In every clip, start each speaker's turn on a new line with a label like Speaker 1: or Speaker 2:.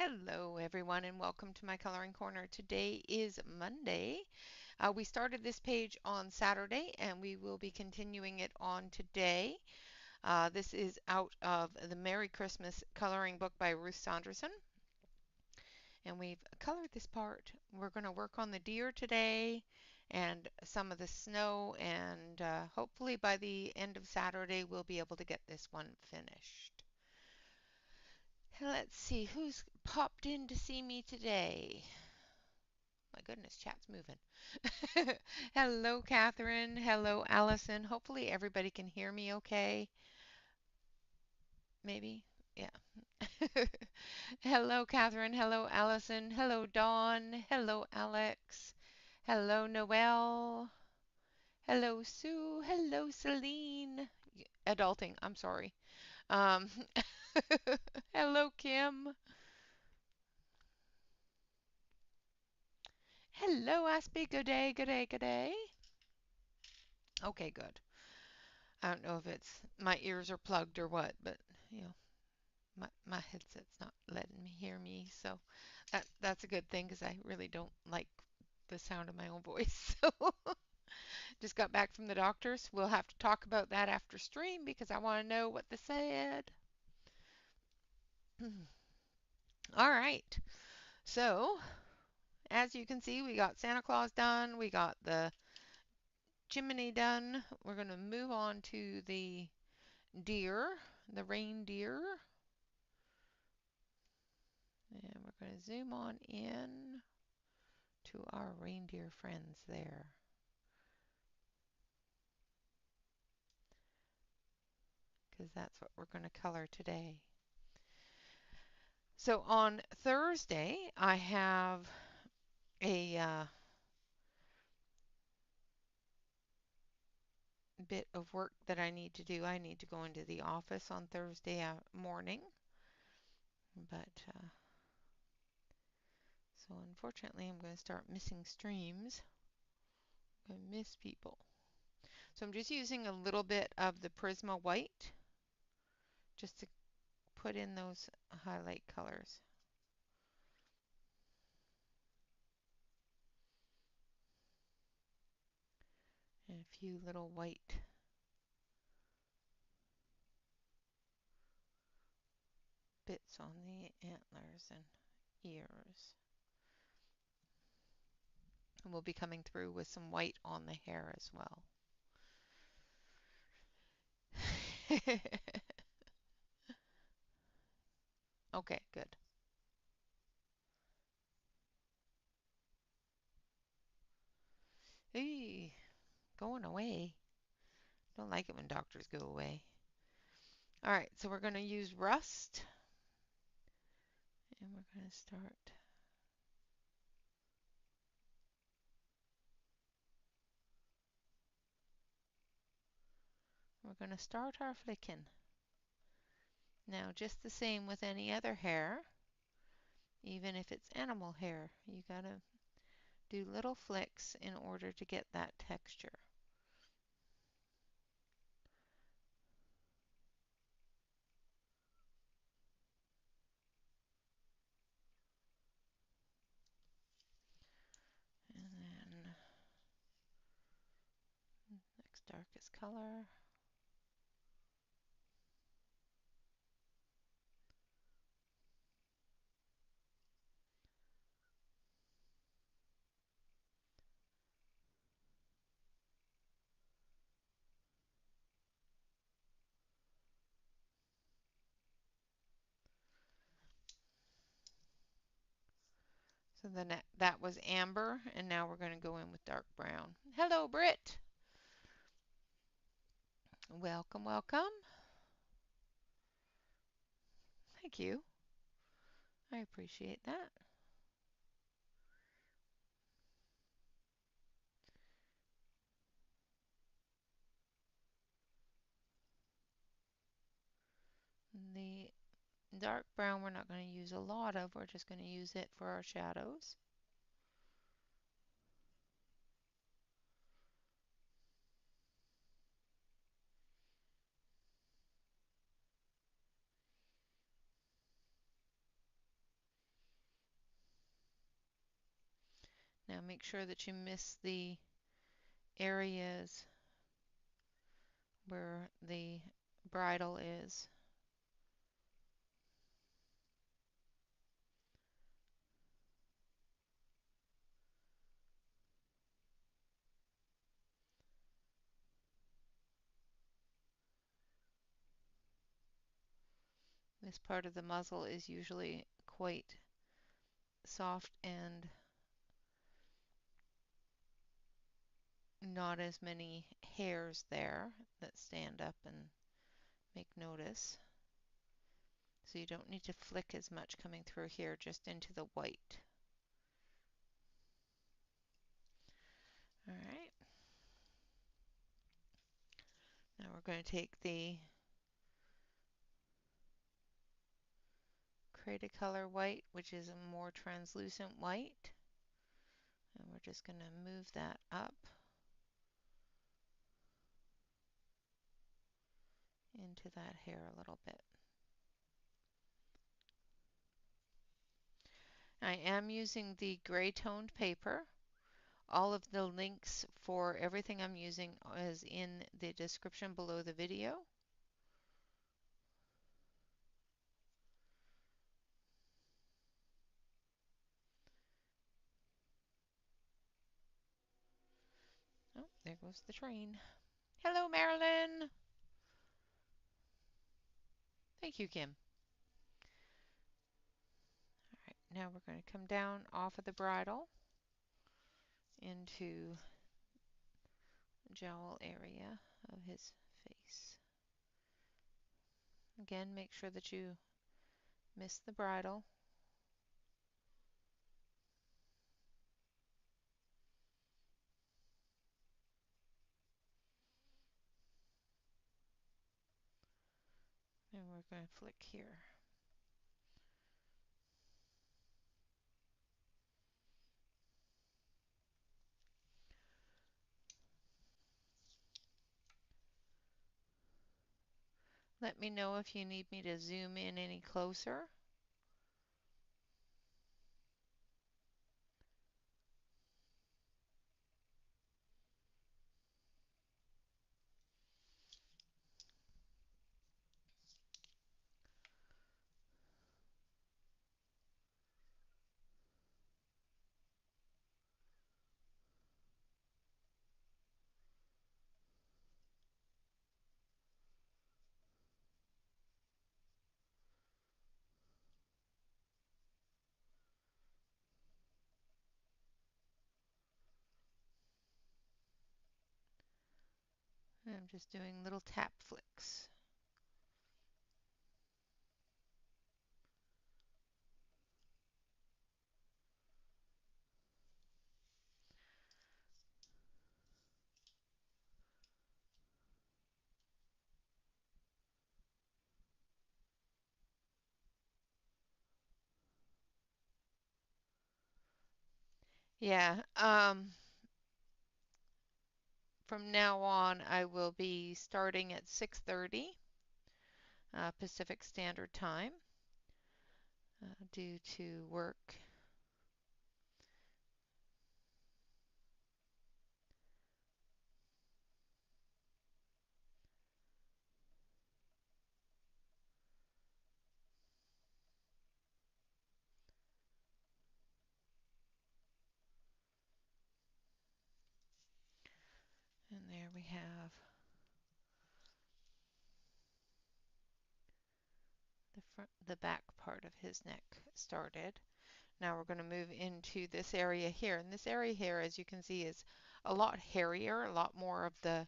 Speaker 1: Hello everyone and welcome to my coloring corner. Today is Monday. We started this page on Saturday and we will be continuing it on today. This is out of the Merry Christmas coloring book by Ruth Saunderson. And we've colored this part. We're going to work on the deer today and some of the snow, and hopefully by the end of Saturday we'll be able to get this one finished. Let's see who's popped in to see me today. My goodness, chat's moving. Hello, Catherine. Hello, Allison. Hopefully everybody can hear me okay. Maybe? Yeah. Hello, Catherine. Hello, Allison. Hello, Dawn. Hello, Alex. Hello, Noelle. Hello, Sue. Hello, Celine. Adulting, I'm sorry. Um, hello, Kim. Hello, Aspie. Good day, good day, good day. Okay, good. I don't know if it's my ears are plugged or what, but you know, my headset's not letting me hear me, so that's a good thing because I really don't like the sound of my own voice. So just got back from the doctor's. We'll have to talk about that after stream because I want to know what they said. All right. So, as you can see, we got Santa Claus done. We got the chimney done. We're going to move on to the deer, the reindeer. And we're going to zoom on in to our reindeer friends there. Because that's what we're going to color today. So on Thursday, I have a bit of work that I need to do. I need to go into the office on Thursday morning. But so unfortunately, I'm going to start missing streams. I'm going to miss people. So I'm just using a little bit of the Prisma white just to put in those highlight colors. And a few little white bits on the antlers and ears. And we'll be coming through with some white on the hair as well. Okay, good. Hey, going away. Don't like it when doctors go away. All right, so we're going to use rust. And we're going to start. We're going to start our flicking. Now, just the same with any other hair, even if it's animal hair, you got to do little flicks in order to get that texture. And then next darkest color. So then that was amber, and now we're going to go in with dark brown. Hello, Britt. Welcome, welcome. Thank you. I appreciate that. The dark brown we're not going to use a lot of. We're just going to use it for our shadows. Now make sure that you miss the areas where the bridle is. This part of the muzzle is usually quite soft and not as many hairs there that stand up and make notice. So you don't need to flick as much coming through here, just into the white. All right. Now we're going to take the Cretacolor white, which is a more translucent white, and we're just going to move that up into that hair a little bit. I am using the gray toned paper. All of the links for everything I'm using is in the description below the video. Oh, there goes the train. Hello, Marilyn. Thank you, Kim. All right, now we're going to come down off of the bridle into the jowl area of his face. Again, make sure that you miss the bridle. And we're going to flick here. Let me know if you need me to zoom in any closer. I'm just doing little tap flicks. Yeah, from now on I will be starting at 6:30 Pacific Standard Time due to work. And there we have the back part of his neck started. Now we're going to move into this area here. And this area here, as you can see, is a lot hairier, a lot more of the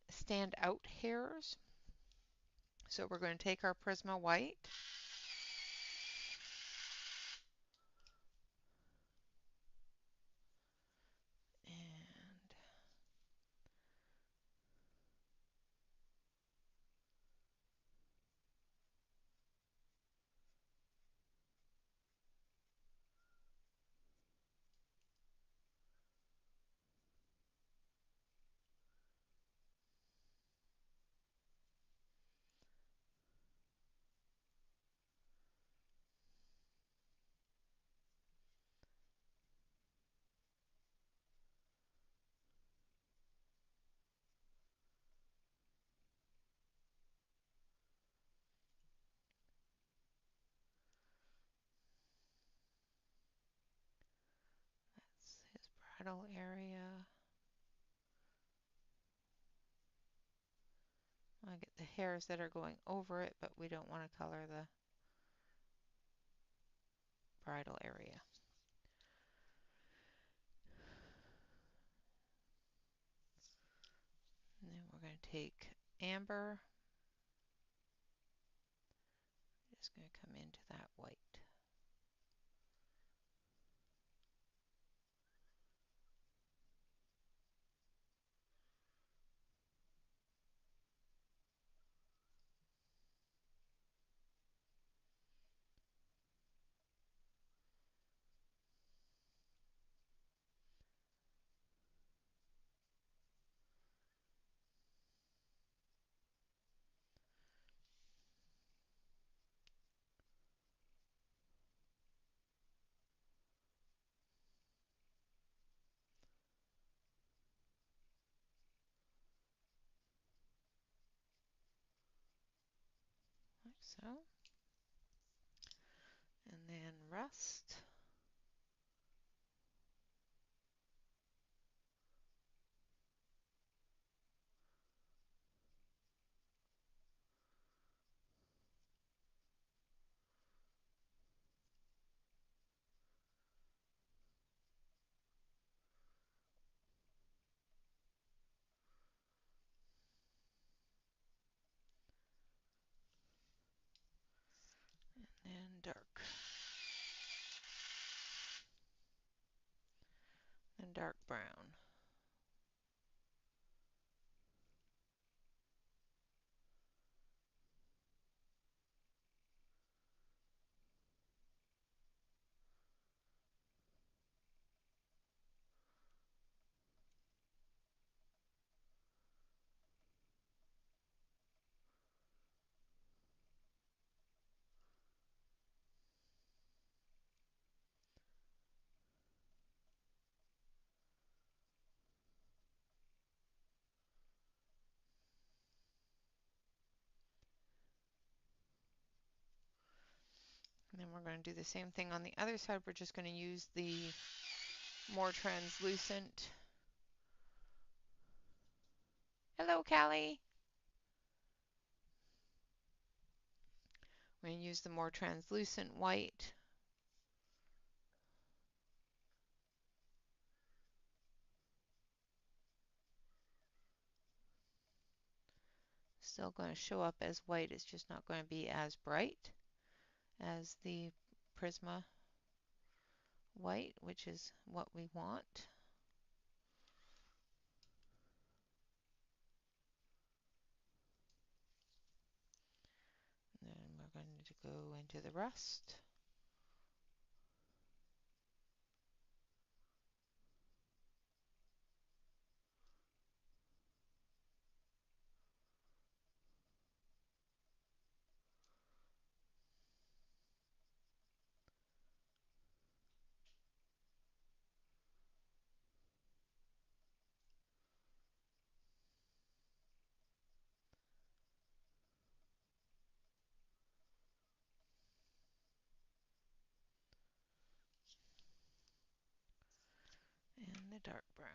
Speaker 1: stand out hairs. So we're going to take our Prisma white and bridle area. I get the hairs that are going over it, but we don't want to color the bridle area. And then we're going to take amber. Just going to come into that white. Like so. And then rust. And dark. And dark brown. And then we're going to do the same thing on the other side. We're just going to use the more translucent. Hello, Callie. We're going to use the more translucent white. Still going to show up as white. It's just not going to be as bright as the Prisma white, which is what we want. And then we're going to go into the rust. And the dark brown.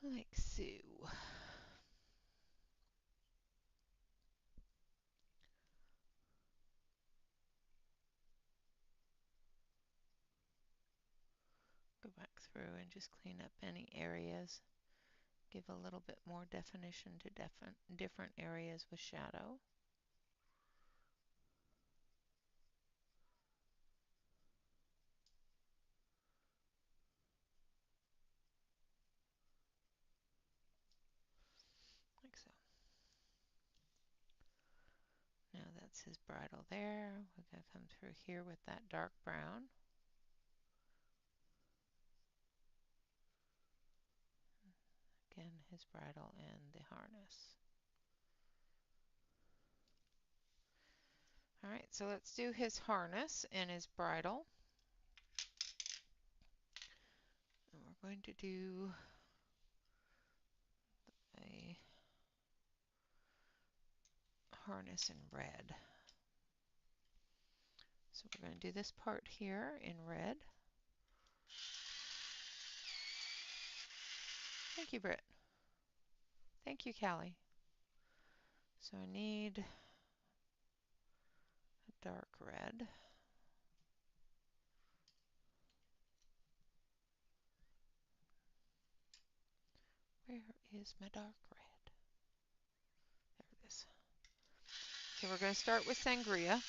Speaker 1: Like so. Go back through and just clean up any areas. Give a little bit more definition to different areas with shadow. Like so. Now that's his bridle there. We're going to come through here with that dark brown. Again, his bridle and the harness. Alright, so let's do his harness and his bridle. we're going to do a harness in red. So we're going to do this part here in red. Thank you, Britt. Thank you, Callie. So I need a dark red. Where is my dark red? There it is. Okay, we're going to start with sangria.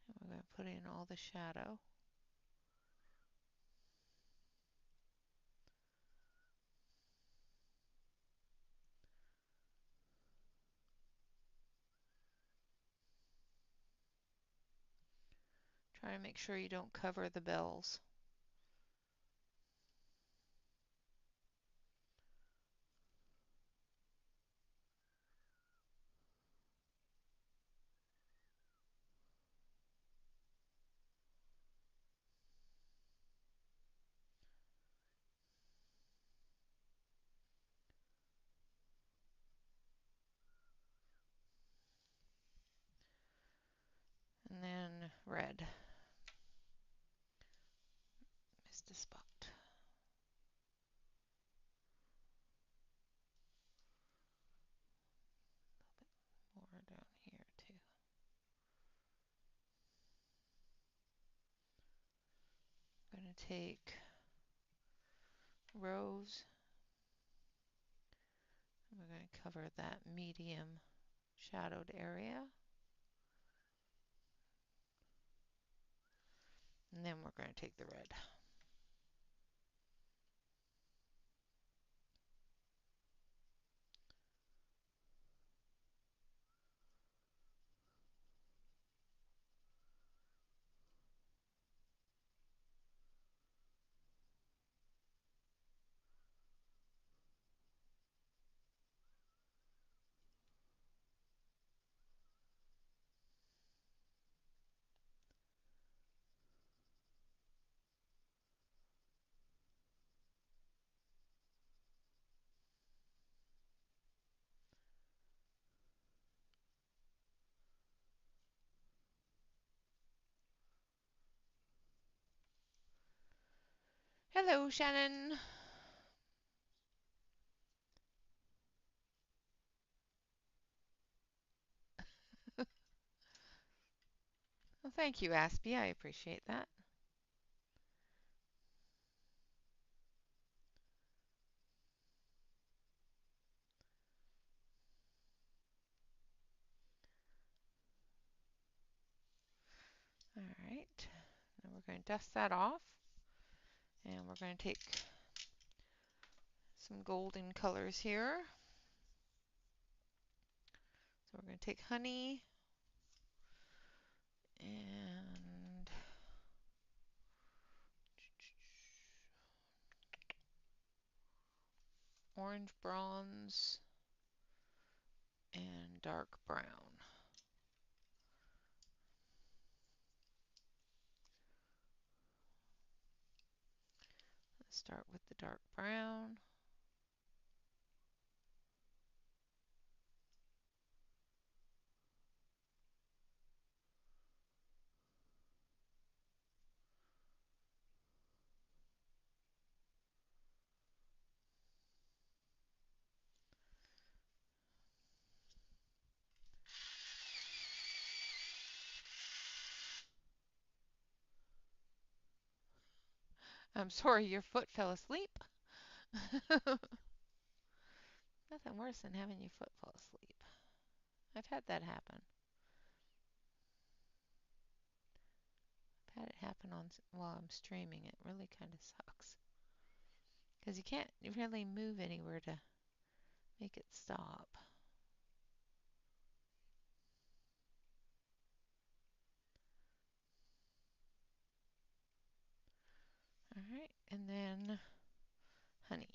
Speaker 1: And we're going to put in all the shadow. Try to make sure you don't cover the bells. And then red. Missed a spot. A little bit more down here too. I'm going to take rose. And we're going to cover that medium shadowed area. And then we're going to take the red. Hello, Shannon. Well, thank you, Aspie. I appreciate that. All right. Now we're going to dust that off. And we're going to take some golden colors here. So we're going to take honey and orange bronze and dark brown. Let's start with the dark brown. I'm sorry your foot fell asleep. Nothing worse than having your foot fall asleep. I've had that happen. I've had it happen while I'm streaming. It really kind of sucks. Because you can't really move anywhere to make it stop. All right, and then honey.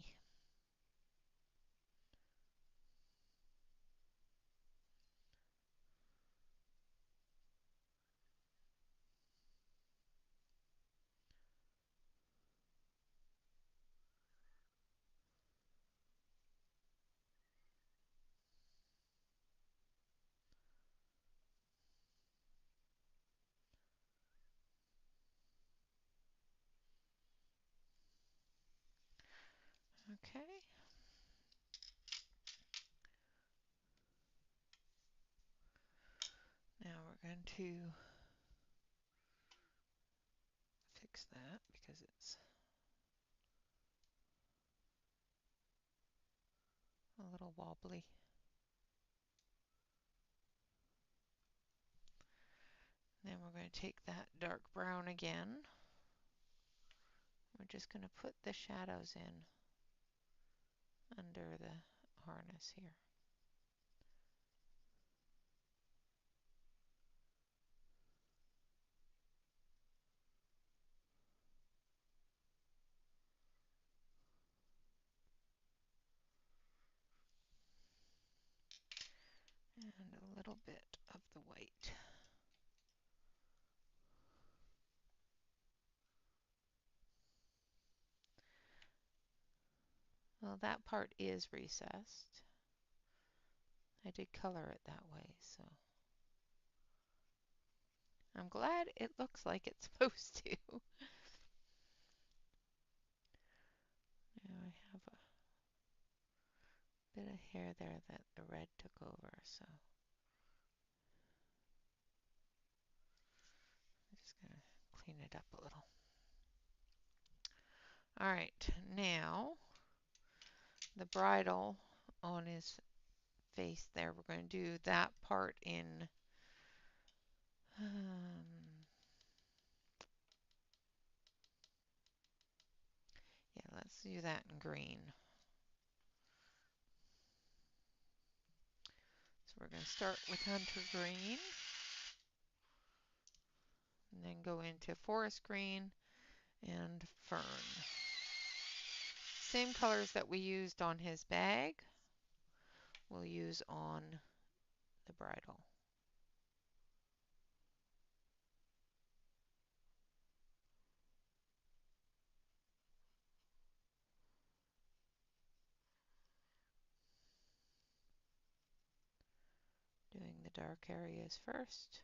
Speaker 1: Okay. Now we're going to fix that because it's a little wobbly. Then we're going to take that dark brown again. We're just going to put the shadows in under the harness here. And a little bit of the white. Well, that part is recessed. I did color it that way, so I'm glad it looks like it's supposed to. Now I have a bit of hair there that the red took over, so I'm just going to clean it up a little. All right, now the bridle on his face there, we're going to do that part in yeah, let's do that in green. So we're going to start with hunter green and then go into forest green and fern. Same colors that we used on his bag, we'll use on the bridle. Doing the dark areas first.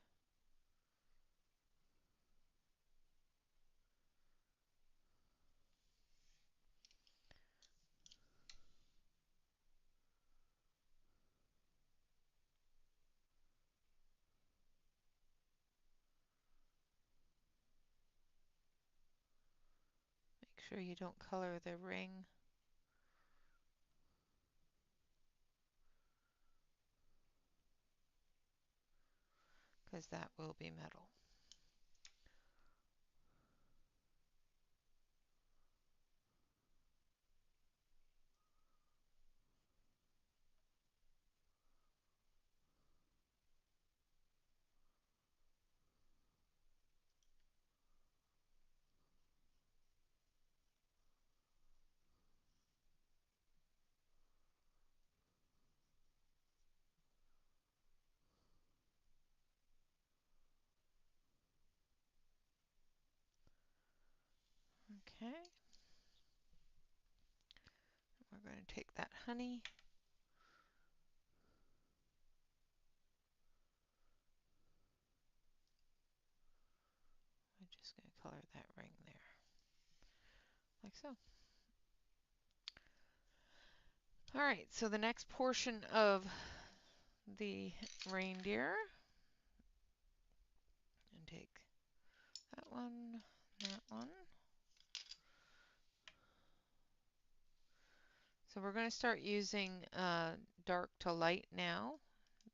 Speaker 1: Make sure you don't color the ring, because that will be metal. Okay. We're going to take that honey. I'm just going to color that ring there, like so. All right, so the next portion of the reindeer, and take that one, that one. So we're going to start using dark to light now,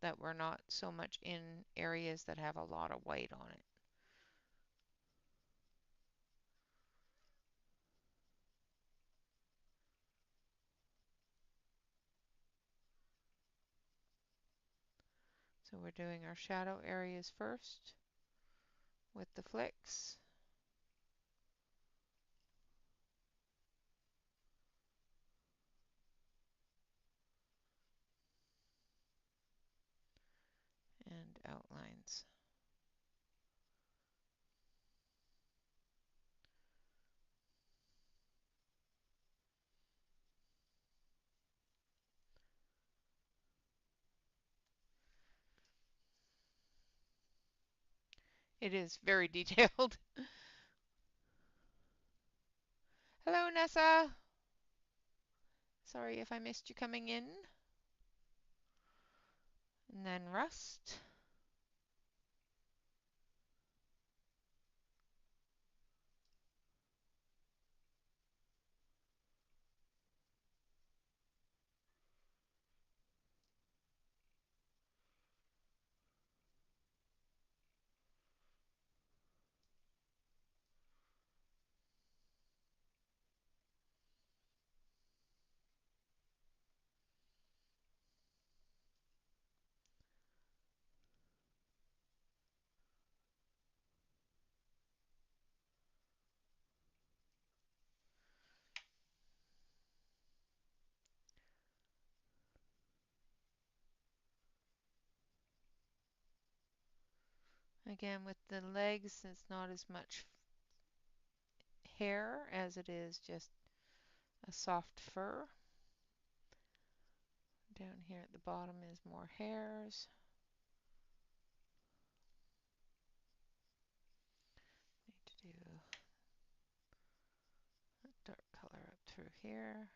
Speaker 1: that we're not so much in areas that have a lot of white on it. So we're doing our shadow areas first with the flicks. outlines. It is very detailed. Hello, Nessa. Sorry if I missed you coming in. And then rust. Again, with the legs, it's not as much hair as it is just a soft fur. Down here at the bottom is more hairs. Need to do a dark color up through here.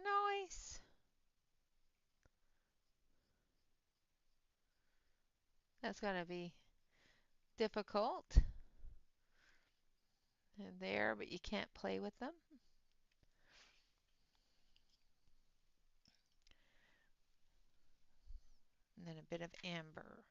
Speaker 1: Nice. That's gotta be difficult. They're there, but you can't play with them. And then a bit of amber.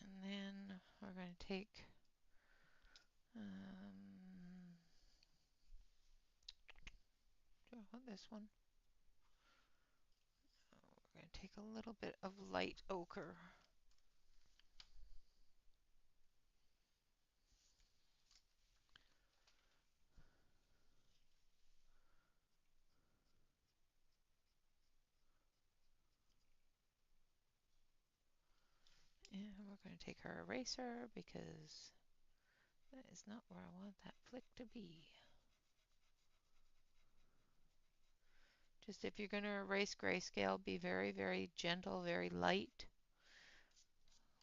Speaker 1: And then we're going to take do I want this one? We're going to take a little bit of light ochre. And we're going to take our eraser because that is not where I want that flick to be. Just if you're going to erase grayscale, be very, very gentle, very light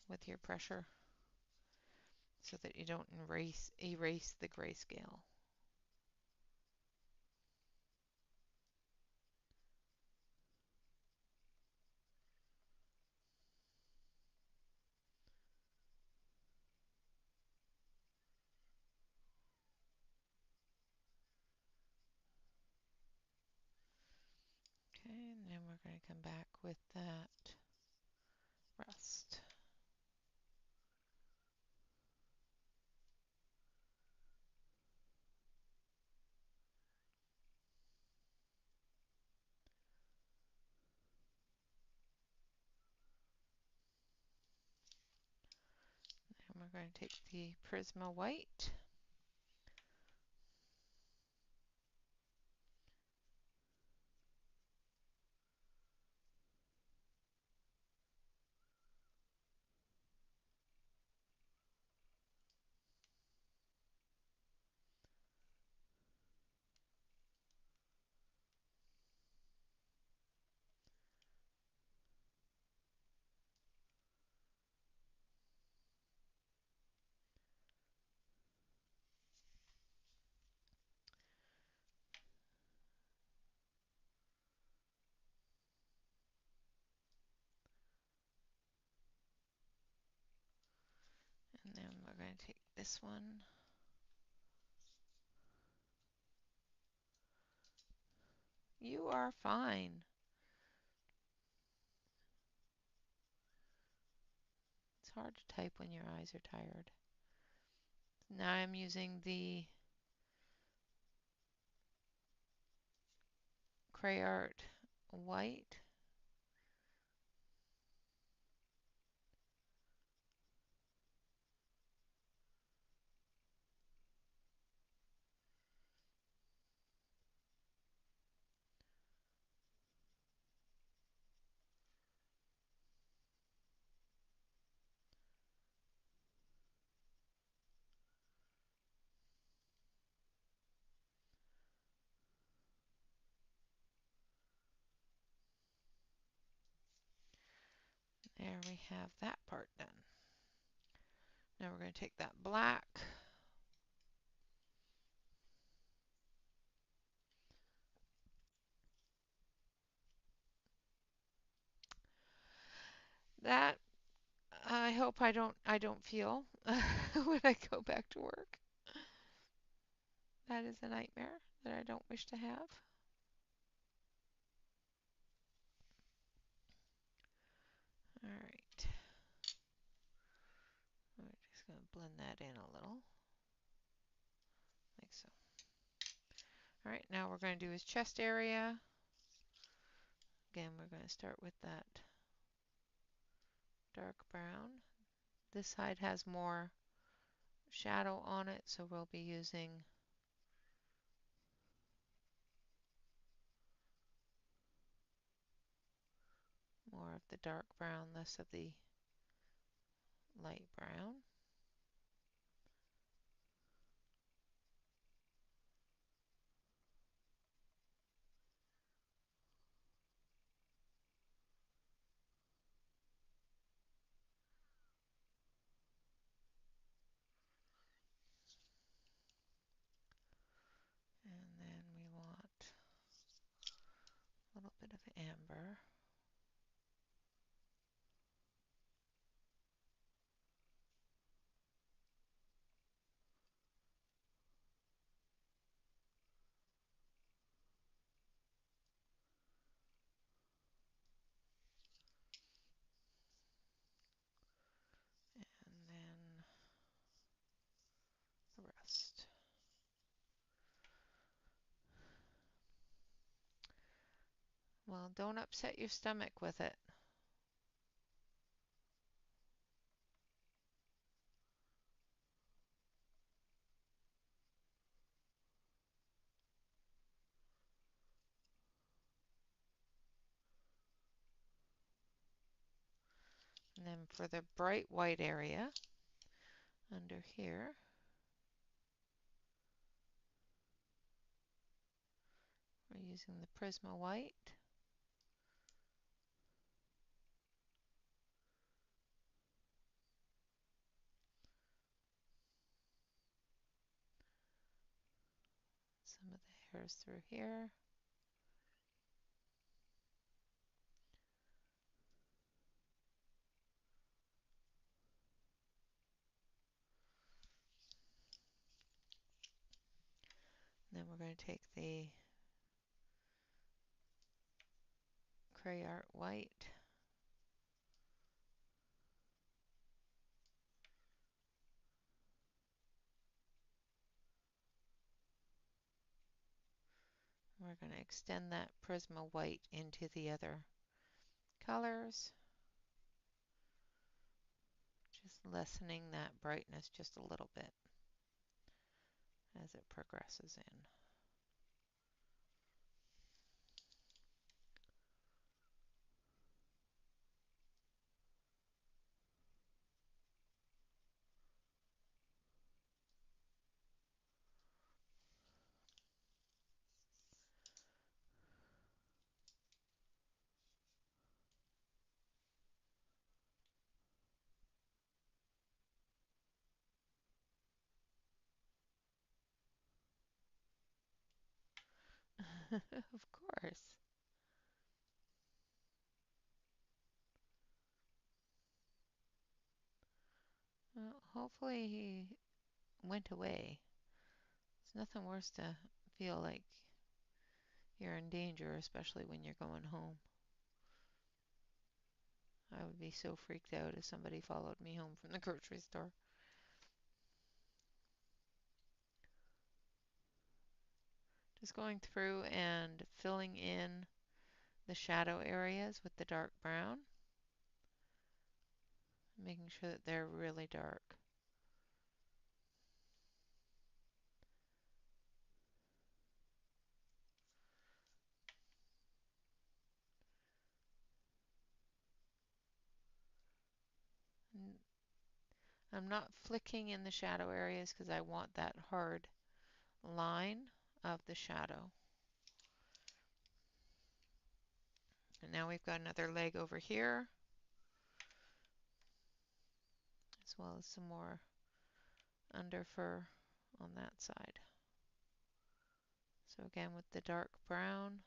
Speaker 1: with your pressure so that you don't erase the grayscale. Okay, and then we're going to come back with that rust. And we're going to take the Prisma white. And then we're going to take this one. You are fine. It's hard to type when your eyes are tired. Now I'm using the Crayart white. There we have that part done. Now we're going to take that black. That I hope I don't feel when I go back to work. That is a nightmare that I don't wish to have. All right. I'm just going to blend that in a little, like so. All right, now we're going to do his chest area. Again, we're going to start with that dark brown. This side has more shadow on it, so we'll be using more of the dark brown, less of the light brown. And then we want a little bit of amber. And then the rest. Well, don't upset your stomach with it. And then for the bright white area under here, we're using the Prisma white. Some of the hairs through here. And then we're going to take the Crayart white. We're going to extend that Prisma white into the other colors, just lessening that brightness just a little bit as it progresses in. Of course. Well, hopefully he went away. It's nothing worse to feel like you're in danger, especially when you're going home. I would be so freaked out if somebody followed me home from the grocery store. Just going through and filling in the shadow areas with the dark brown, making sure that they're really dark. I'm not flicking in the shadow areas because I want that hard line of the shadow. And now we've got another leg over here, as well as some more under fur on that side. So again with the dark brown.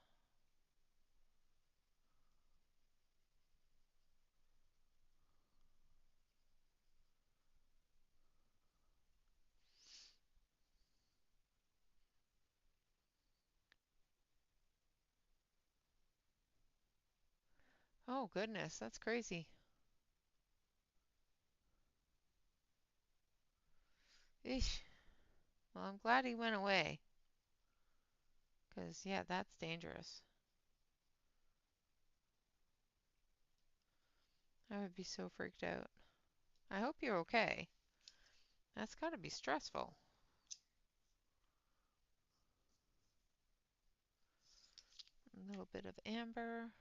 Speaker 1: Oh goodness, that's crazy. Eesh. Well, I'm glad he went away. Because, yeah, that's dangerous. I would be so freaked out. I hope you're okay. That's got to be stressful. A little bit of amber.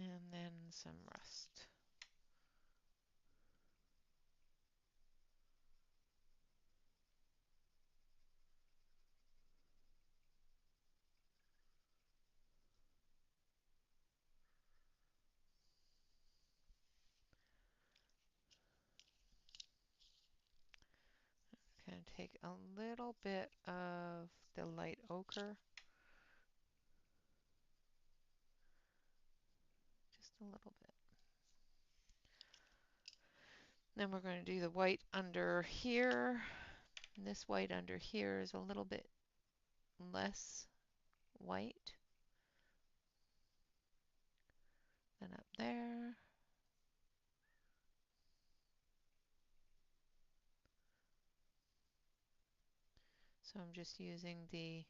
Speaker 1: And then some rust. Going to take a little bit of the light ochre. Just a little bit. Then we're going to do the white under here. And this white under here is a little bit less white than up there. So I'm just using the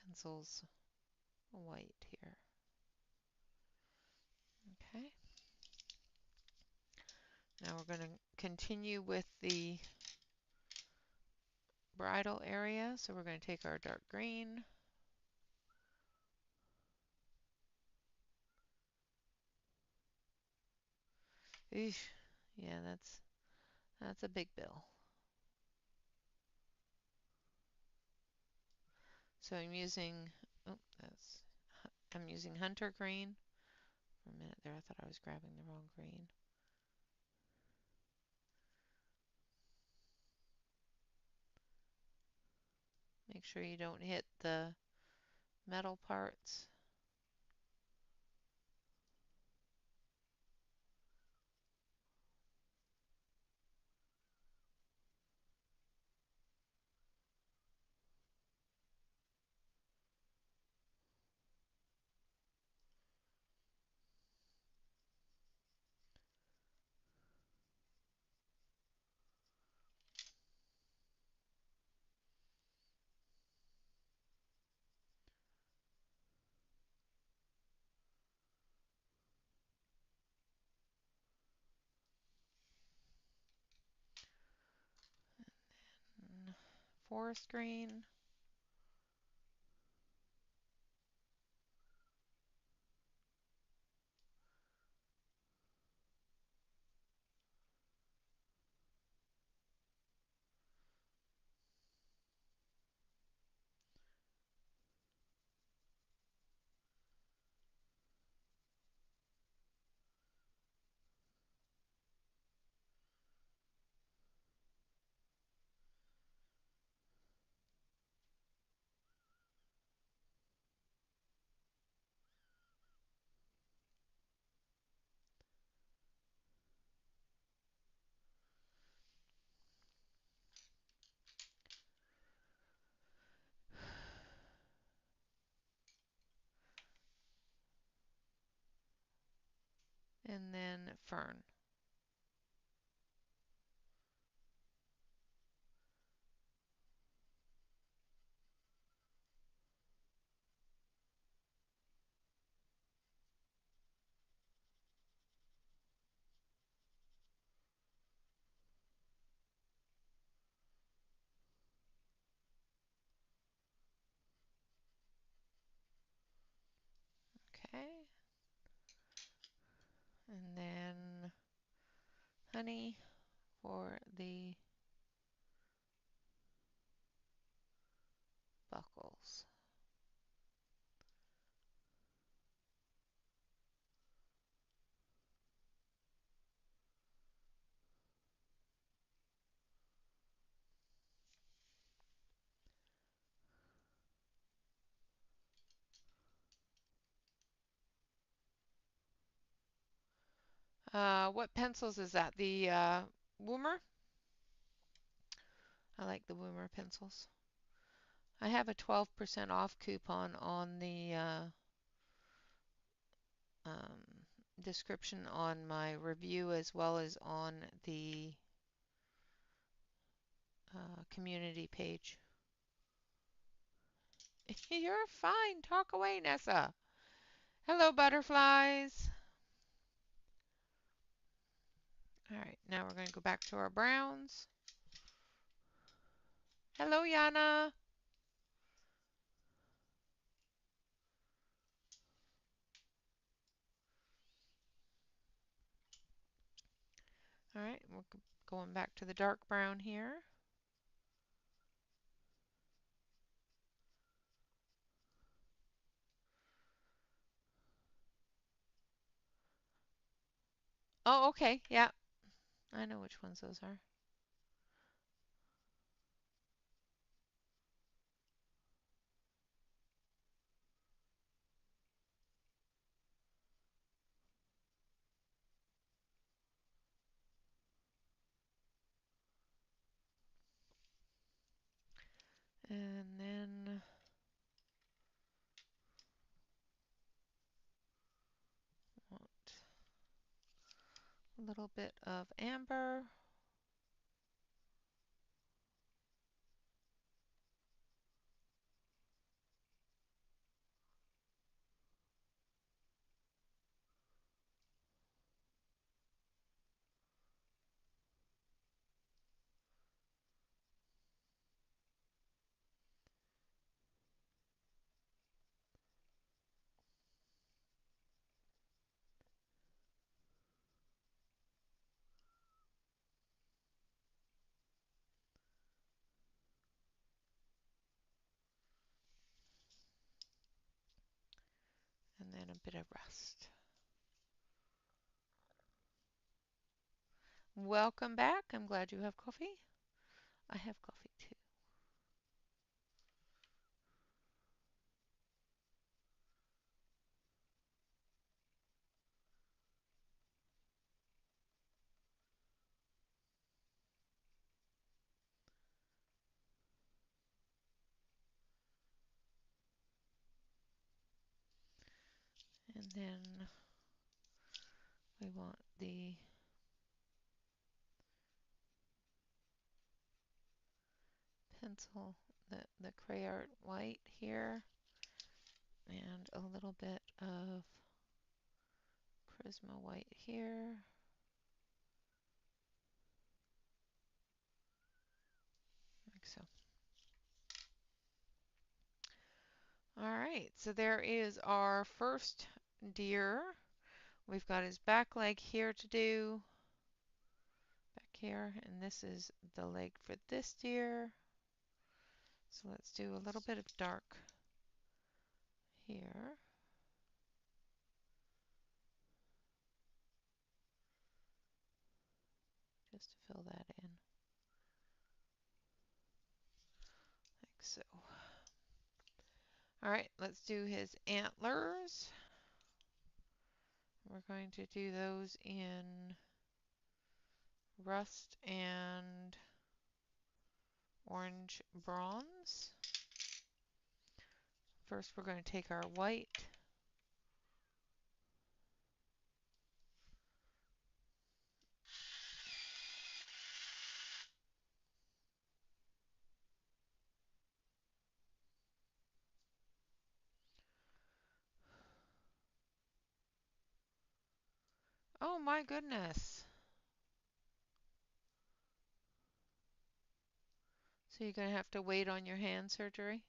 Speaker 1: pencil's white here. Okay. Now we're going to continue with the bridle area. So we're going to take our dark green. Eesh. Yeah, that's a big bill. So I'm using hunter green. For a minute there, I thought I was grabbing the wrong green. Make sure you don't hit the metal parts. And forest green. and then fern. Okay. And then honey for the buckles. What pencils is that? The Woomer? I like the Woomer pencils. I have a 12% off coupon on the um, description on my review as well as on the community page. You're fine. Talk away, Nessa. Hello, butterflies. All right, now we're going to go back to our browns. Hello, Yana. All right, we're going back to the dark brown here. Oh, okay. Yeah, I know which ones those are. And then want a little bit of amber. And then a bit of rust. Welcome back. I'm glad you have coffee. I have coffee too. And then we want the pencil, the Crayart white here, and a little bit of Prisma white here. Like so. All right, so there is our first deer. We've got his back leg here to do, back here, and this is the leg for this deer. So let's do a little bit of dark here. Just to fill that in, like so. All right, let's do his antlers. We're going to do those in rust and orange bronze. First, we're going to take our white Oh my goodness. So you're going to have to wait on your hand surgery?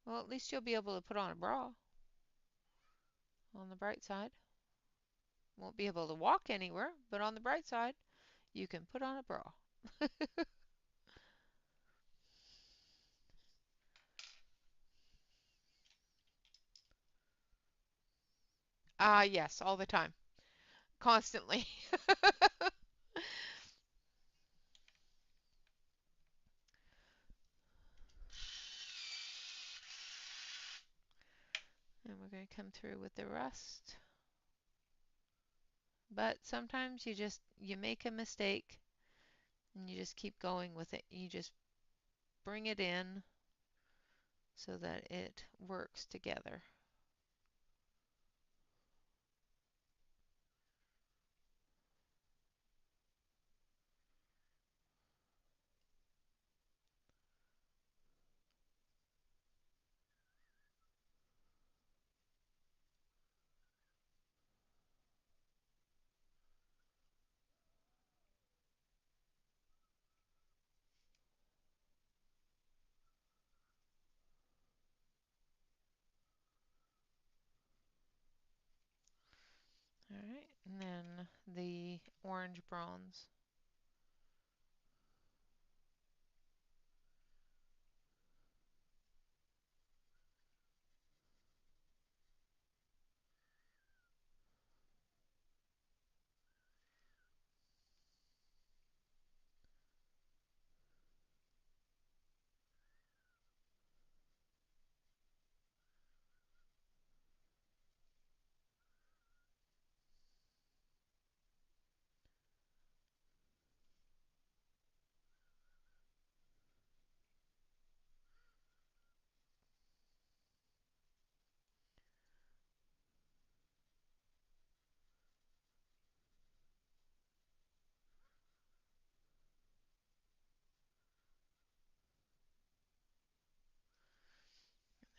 Speaker 1: Well, at least you'll be able to put on a bra on the bright side. Won't be able to walk anywhere, but on the bright side, you can put on a bra. Ah, yes, all the time. Constantly. And we're going to come through with the rest. But sometimes you make a mistake and you just keep going with it. You just bring it in so that it works together. All right, and then the orange bronze.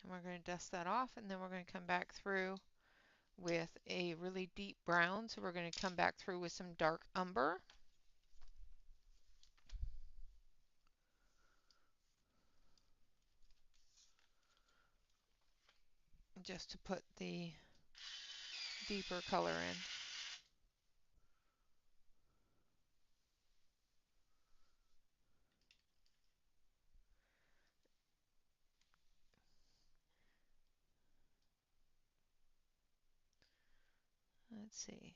Speaker 1: And we're going to dust that off, and then we're going to come back through with a really deep brown. So we're going to come back through with some dark umber. Just to put the deeper color in. Let's see.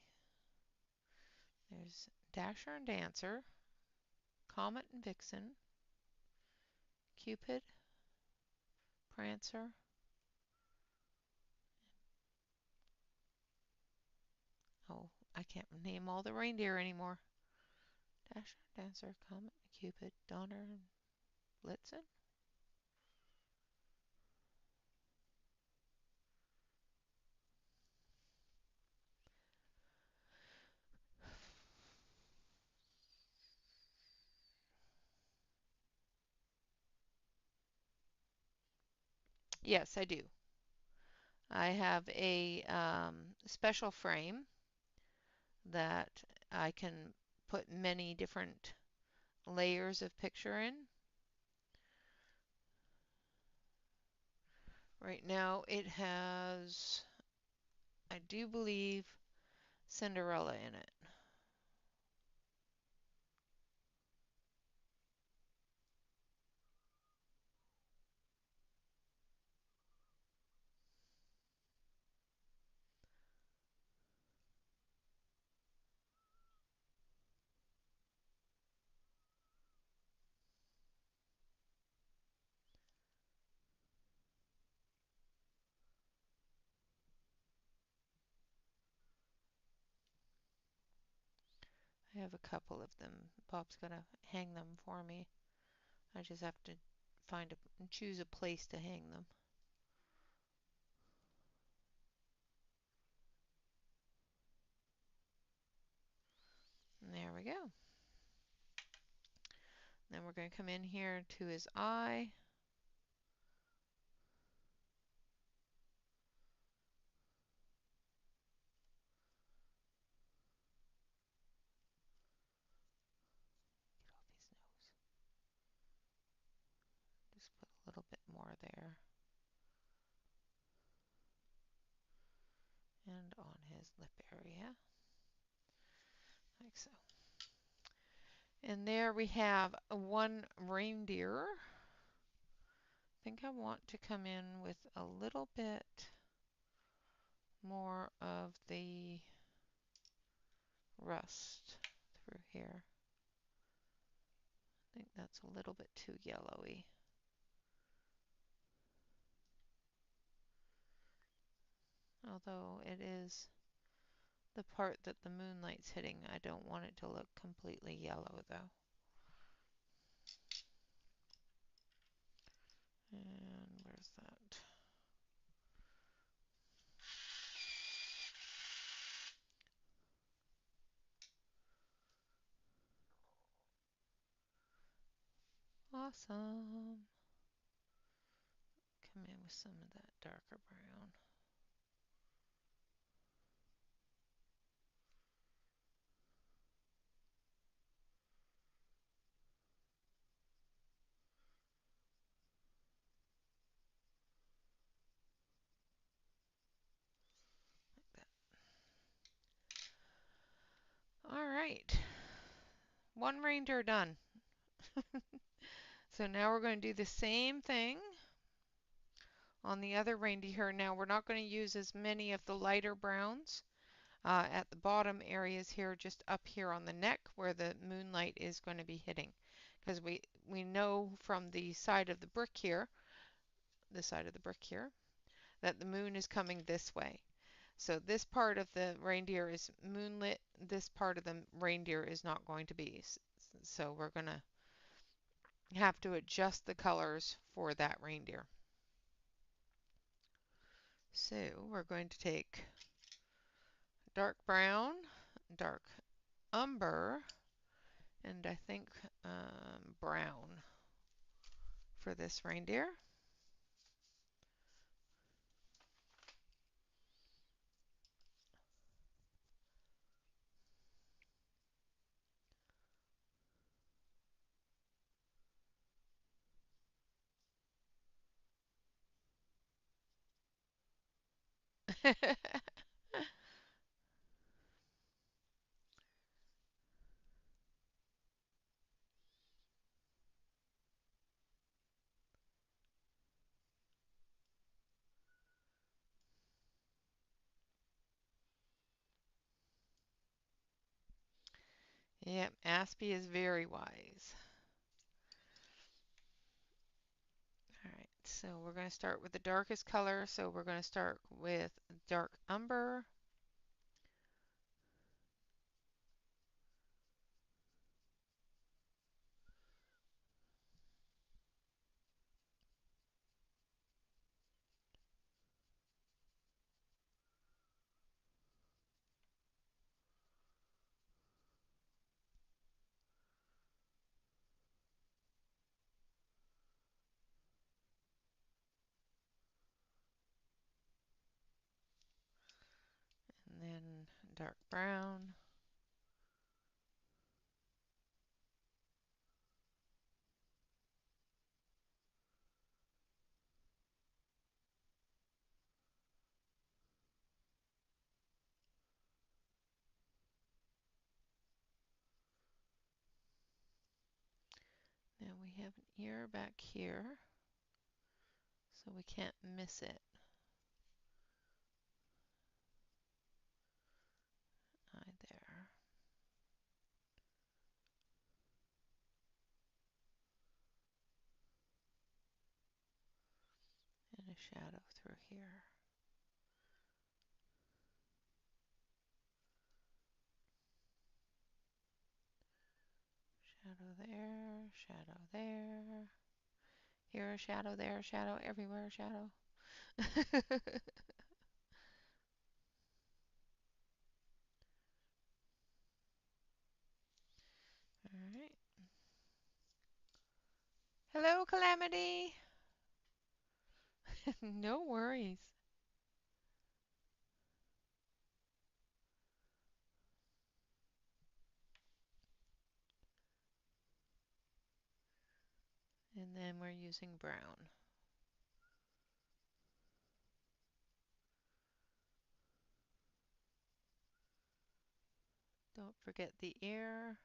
Speaker 1: There's Dasher and Dancer, Comet and Vixen, Cupid, Prancer. Oh, I can't name all the reindeer anymore. Dasher, Dancer, Comet, Cupid, Donner, and Blitzen. Yes, I do. I have a special frame that I can put many different layers of picture in. Right now it has, I do believe, Cinderella in it. I have a couple of them. Bob's gonna hang them for me. I just have to choose a place to hang them. And there we go. Then we're going to come in here to his eye. and on his lip area, like so. And there we have one reindeer. I think I want to come in with a little bit more of the rust through here. I think that's a little bit too yellowy. Although it is the part that the moonlight's hitting, I don't want it to look completely yellow though. And where's that? Awesome. Come in with some of that darker brown. All right, one reindeer done. So now we're going to do the same thing on the other reindeer. Now we're not going to use as many of the lighter browns at the bottom areas here, just up here on the neck where the moonlight is going to be hitting. Because we know from the side of the brick here, that the moon is coming this way. So this part of the reindeer is moonlit. This part of the reindeer is not going to be. So we're going to have to adjust the colors for that reindeer. So we're going to take dark brown, dark umber, and I think brown for this reindeer. Yep, Aspie is very wise. All right, so we're going to start with the darkest color. So we're going to start with dark umber. And then dark brown. Now we have an ear back here, so we can't miss it. Eye there. And a shadow through here. Shadow there, shadow there. Here a shadow, there a shadow, everywhere a shadow. All right. Hello, Calamity. No worries. And then we're using brown. Don't forget the ear.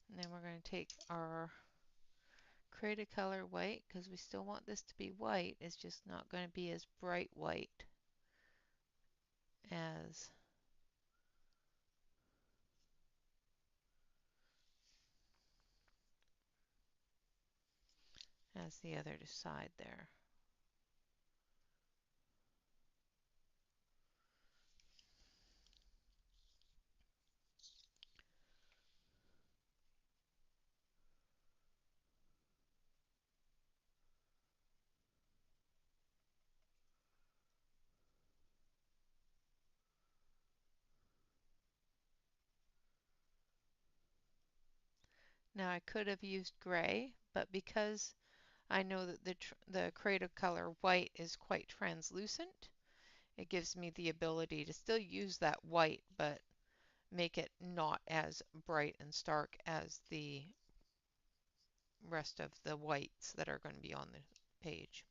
Speaker 1: And then we're going to take our Create a color white, because we still want this to be white. It's just not going to be as bright white as the other side there. Now I could have used gray, but because I know that the creative color white is quite translucent, it gives me the ability to still use that white, but make it not as bright and stark as the rest of the whites that are going to be on the page.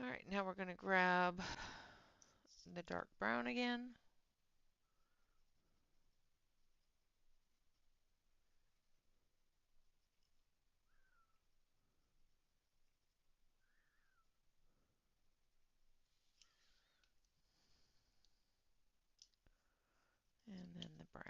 Speaker 1: All right, now we're going to grab the dark brown again. And then the brown.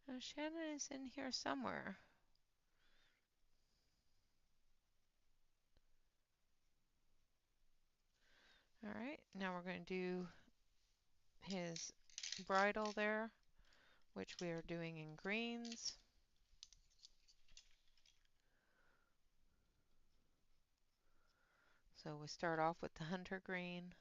Speaker 1: Now Shannon is in here somewhere. All right, now we're going to do his bridle there, which we are doing in greens. So we start off with the hunter green.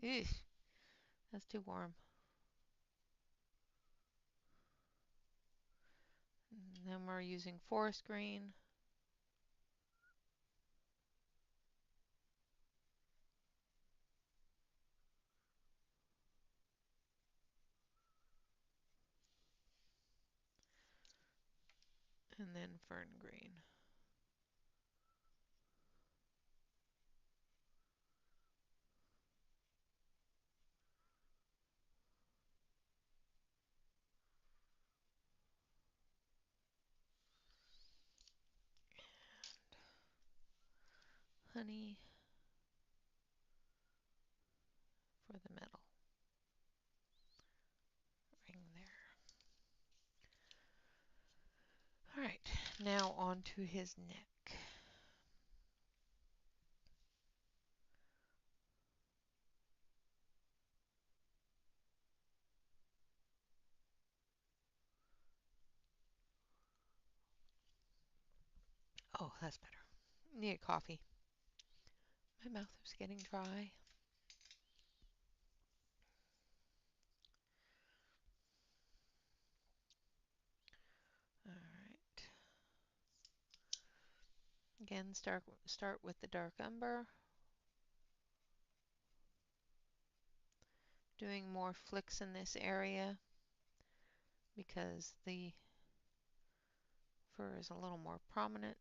Speaker 1: Eesh, that's too warm. And then we're using forest green. And then fern green. Honey for the middle. Ring there. All right, now on to his neck. Oh, that's better. Need a coffee. My mouth is getting dry. All right. Again, start with the dark umber. Doing more flicks in this area because the Fur is a little more prominent.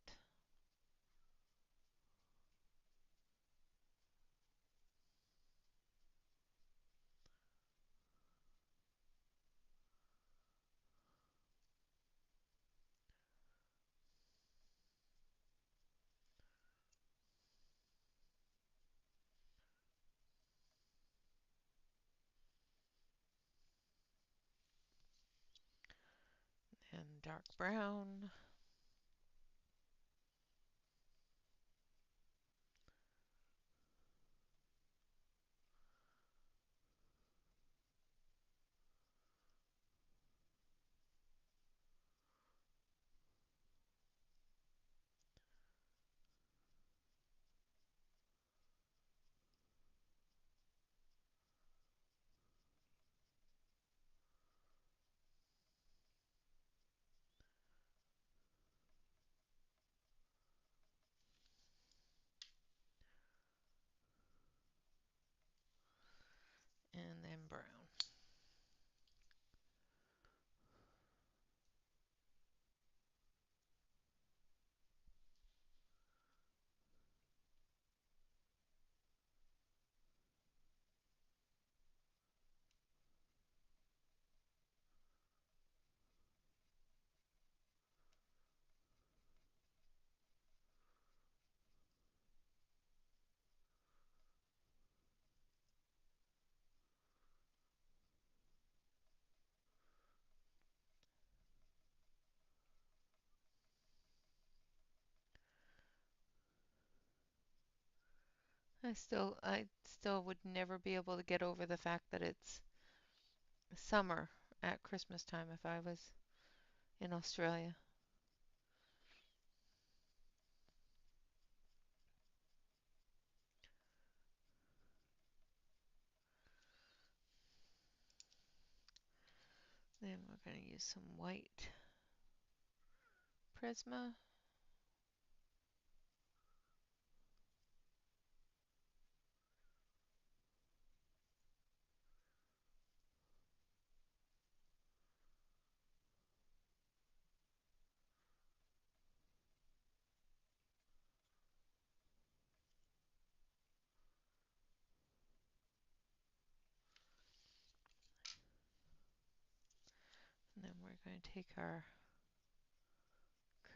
Speaker 1: And dark brown. And then brown. I still would never be able to get over the fact that it's summer at Christmas time if I was in Australia. Then we're going to use some white Prisma. And then we're going to take our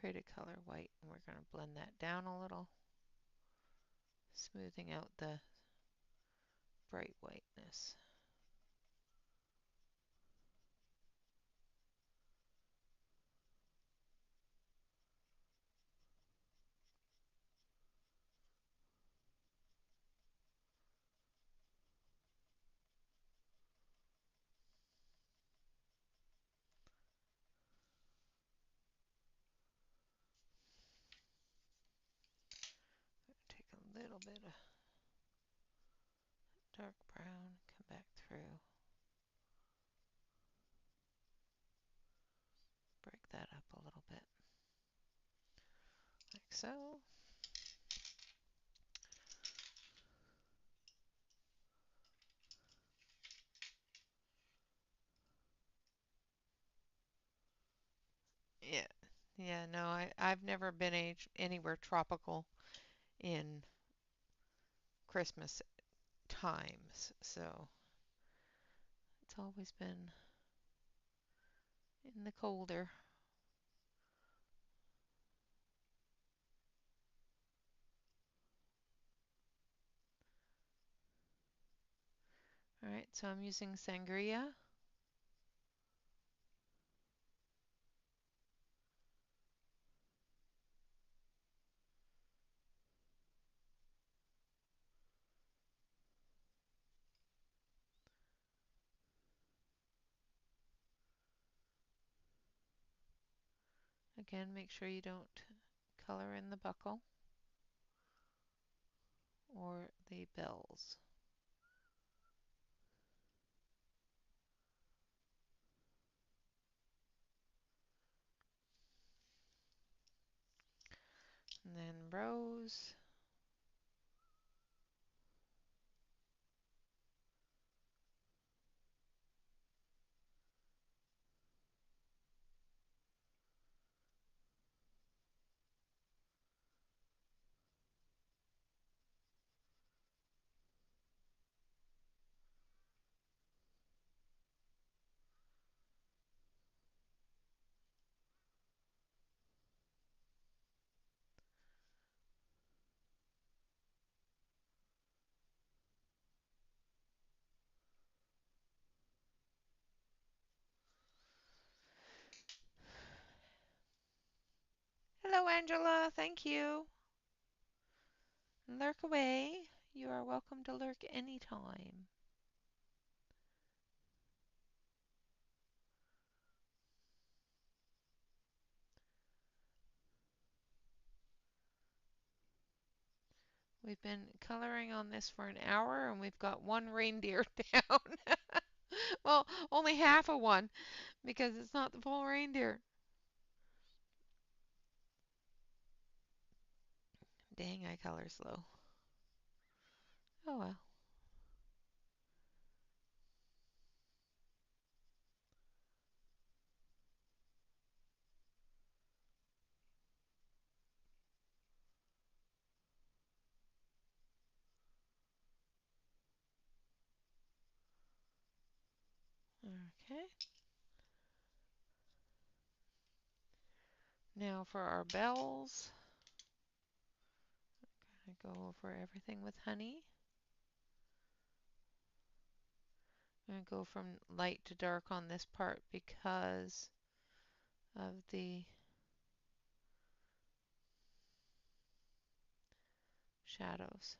Speaker 1: Create a Color white and we're going to blend that down a little, smoothing out the bright whiteness. Take a little bit of dark brown, come back through, break that up a little bit, like so. Yeah, yeah, no, I've never been anywhere tropical in Christmas times, so it's always been in the colder. All right, so I'm using sangria. Again, make sure you don't color in the buckle or the bells. And then rose. Hello, Angela. Thank you. Lurk away. You are welcome to lurk anytime. We've been coloring on this for an hour and we've got one reindeer down. Well, only half of one because it's not the full reindeer. Dang, I color slow. Oh well. Okay. Now for our bells. I go over everything with honey. I'm going to go from light to dark on this part because of the shadows.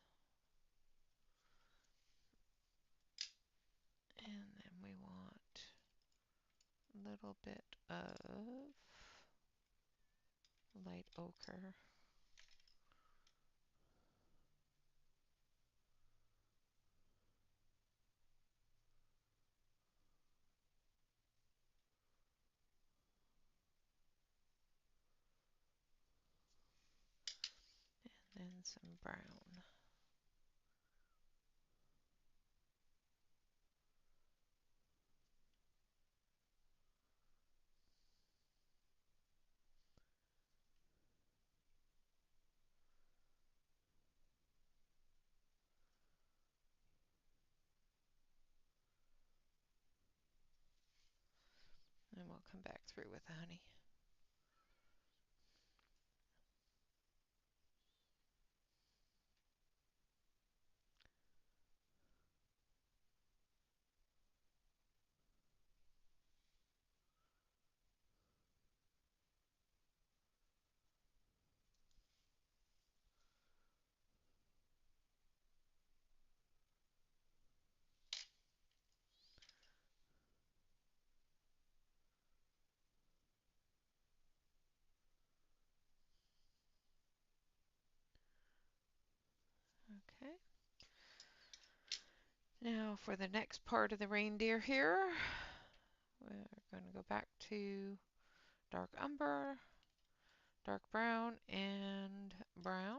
Speaker 1: And then we want a little bit of light ochre. And then some brown. And we'll come back through with the honey. Okay. Now for the next part of the reindeer here, we're going to go back to dark umber, dark brown, and brown.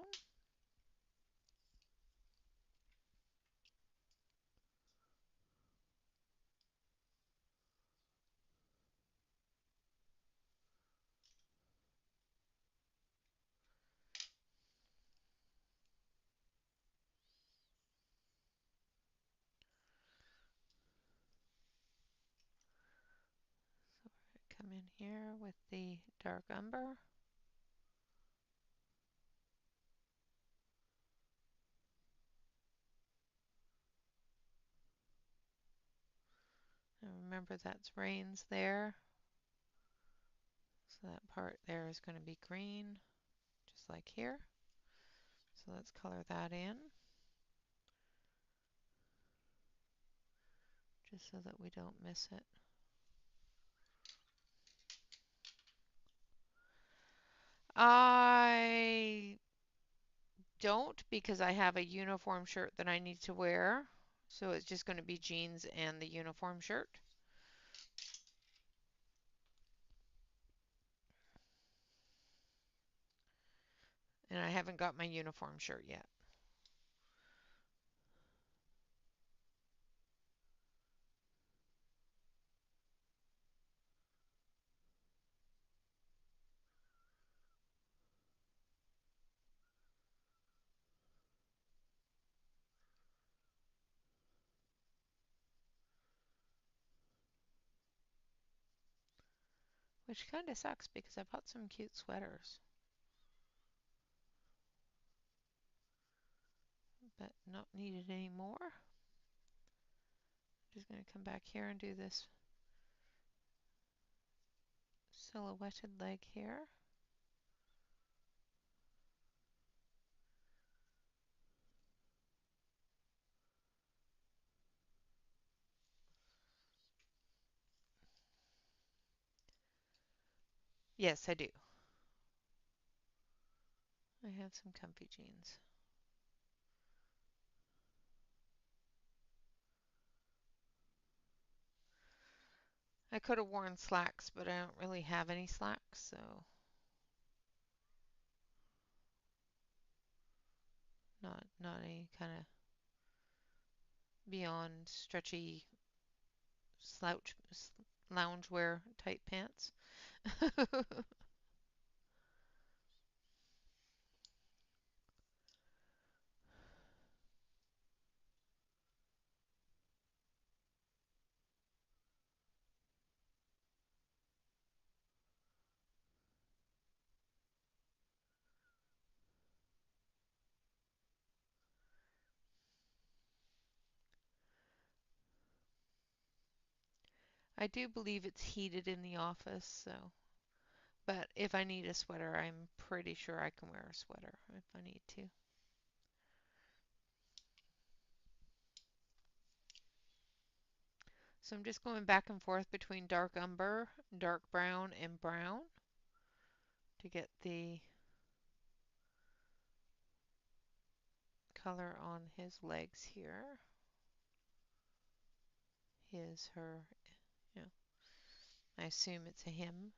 Speaker 1: So we're going to come in here with the dark umber. And remember that's reins there. So that part there is going to be green, just like here. So let's color that in, just so that we don't miss it. I don't because I have a uniform shirt that I need to wear. So it's just going to be jeans and the uniform shirt. And I haven't got my uniform shirt yet. Which kind of sucks because I bought some cute sweaters. But not needed anymore. Just going to come back here and do this silhouetted leg here. Yes, I do. I have some comfy jeans. I could have worn slacks, but I don't really have any slacks, so not any kind of beyond stretchy slouch loungewear type pants. I do believe it's heated in the office, so but if I need a sweater, I'm pretty sure I can wear a sweater if I need to. So I'm just going back and forth between dark umber, dark brown, and brown to get the color on his legs here. His, her, you know, I assume it's a him.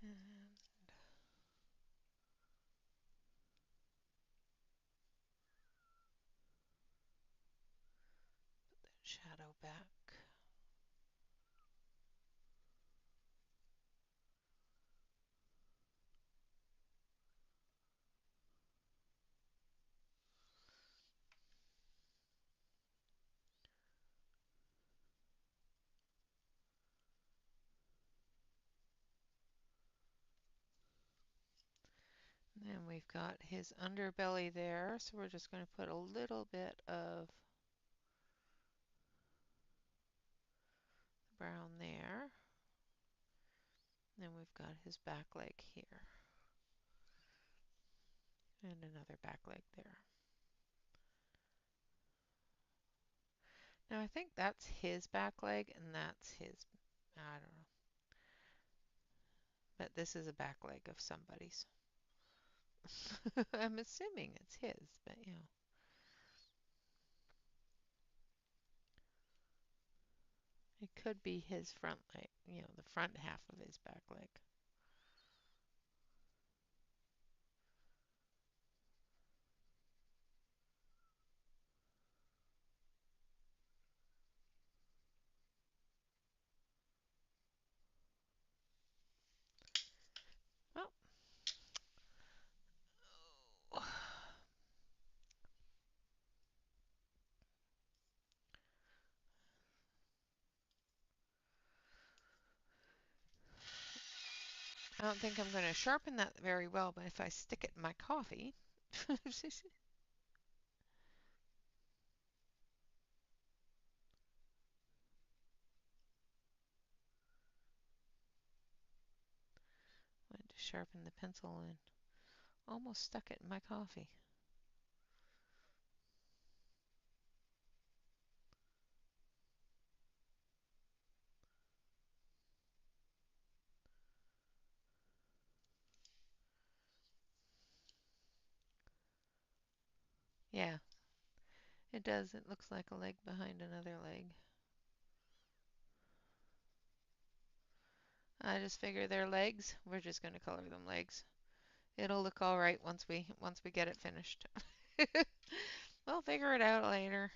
Speaker 1: And shadow back. And then we've got his underbelly there, so we're just going to put a little bit of brown there. Then we've got his back leg here. And another back leg there. Now I think that's his back leg and that's his, I don't know. But this is a back leg of somebody's. I'm assuming it's his, but you know. It could be his front leg, you know, the front half of his back leg. Well, I don't think I'm going to sharpen that very well, but if I stick it in my coffee. Went to sharpen the pencil and almost stuck it in my coffee. Yeah, it does. It looks like a leg behind another leg. I just figure they're legs. We're just going to color them legs. It'll look all right once we get it finished. We'll figure it out later.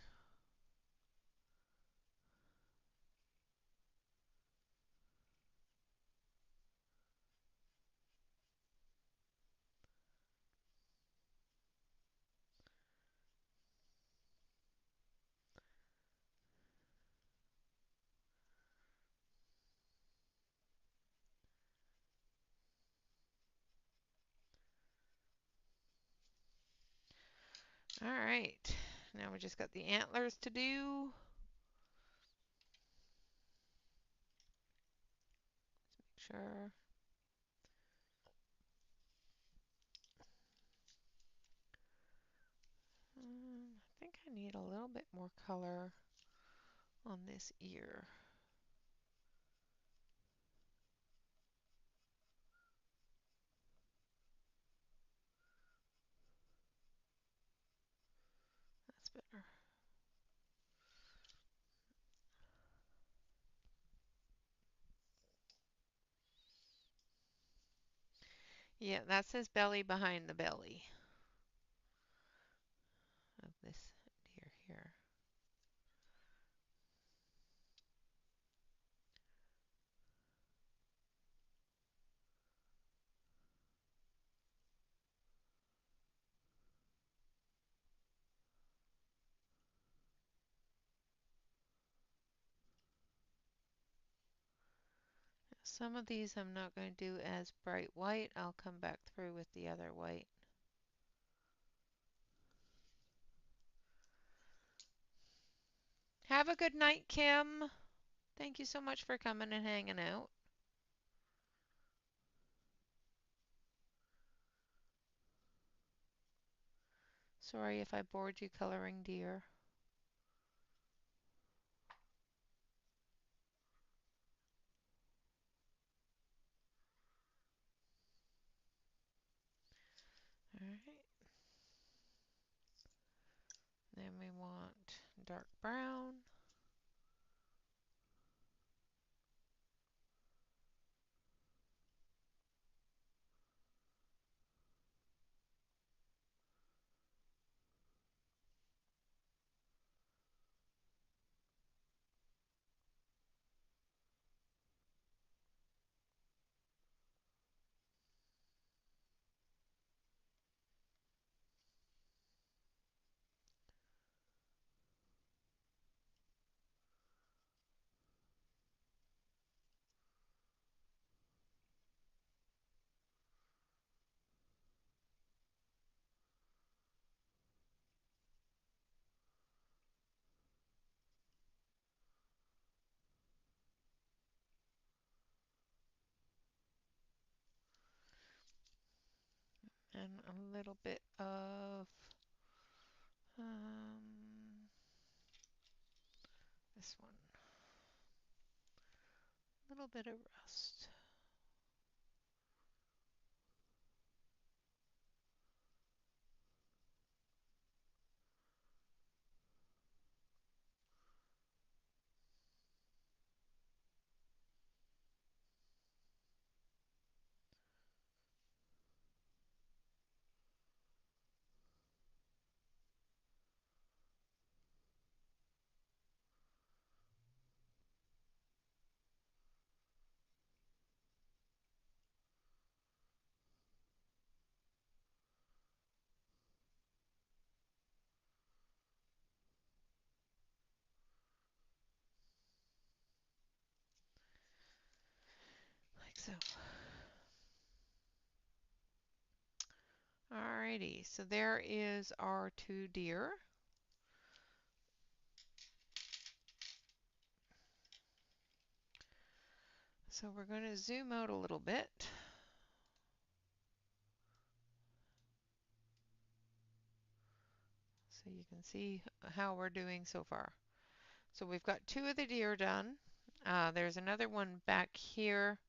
Speaker 1: All right, now we just got the antlers to do. Make sure. I think I need a little bit more color on this ear. That's better. Yeah, that says belly behind the belly of this deer here. Some of these I'm not going to do as bright white. I'll come back through with the other white. Have a good night, Kim. Thank you so much for coming and hanging out. Sorry if I bored you coloring deer. All right. Then we want dark brown. And a little bit of this one. A little bit of rust. Like so. Alrighty, so there is our two deer. So we're going to zoom out a little bit. So you can see how we're doing so far. So we've got two of the deer done. There's another one back here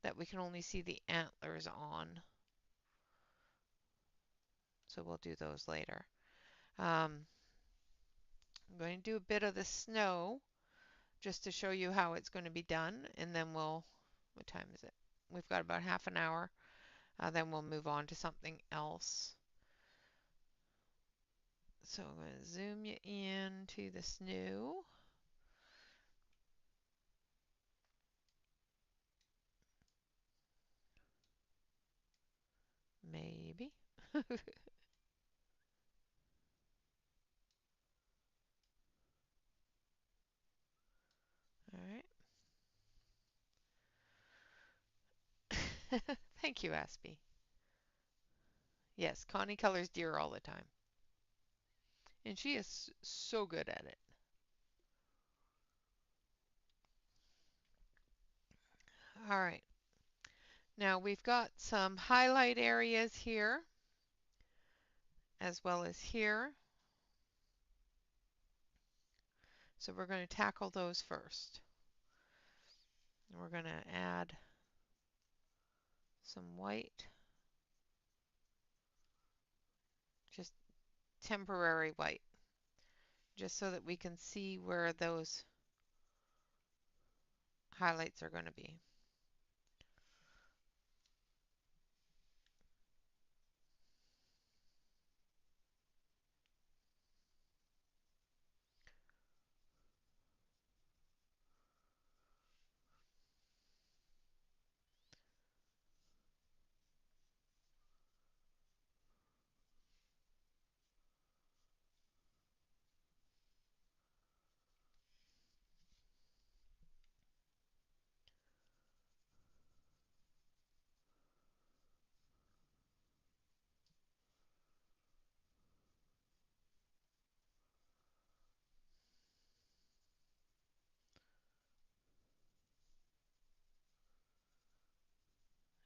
Speaker 1: that we can only see the antlers on. So we'll do those later. I'm going to do a bit of the snow just to show you how it's going to be done, and then what time is it? We've got about half an hour. Then we'll move on to something else. So I'm going to zoom you in to the snow. Maybe. All right. Thank you, Aspie. Yes, Connie colors deer all the time. And she is so good at it. All right. Now we've got some highlight areas here as well as here. So we're going to tackle those first. And we're going to add some white, just temporary white, just so that we can see where those highlights are going to be.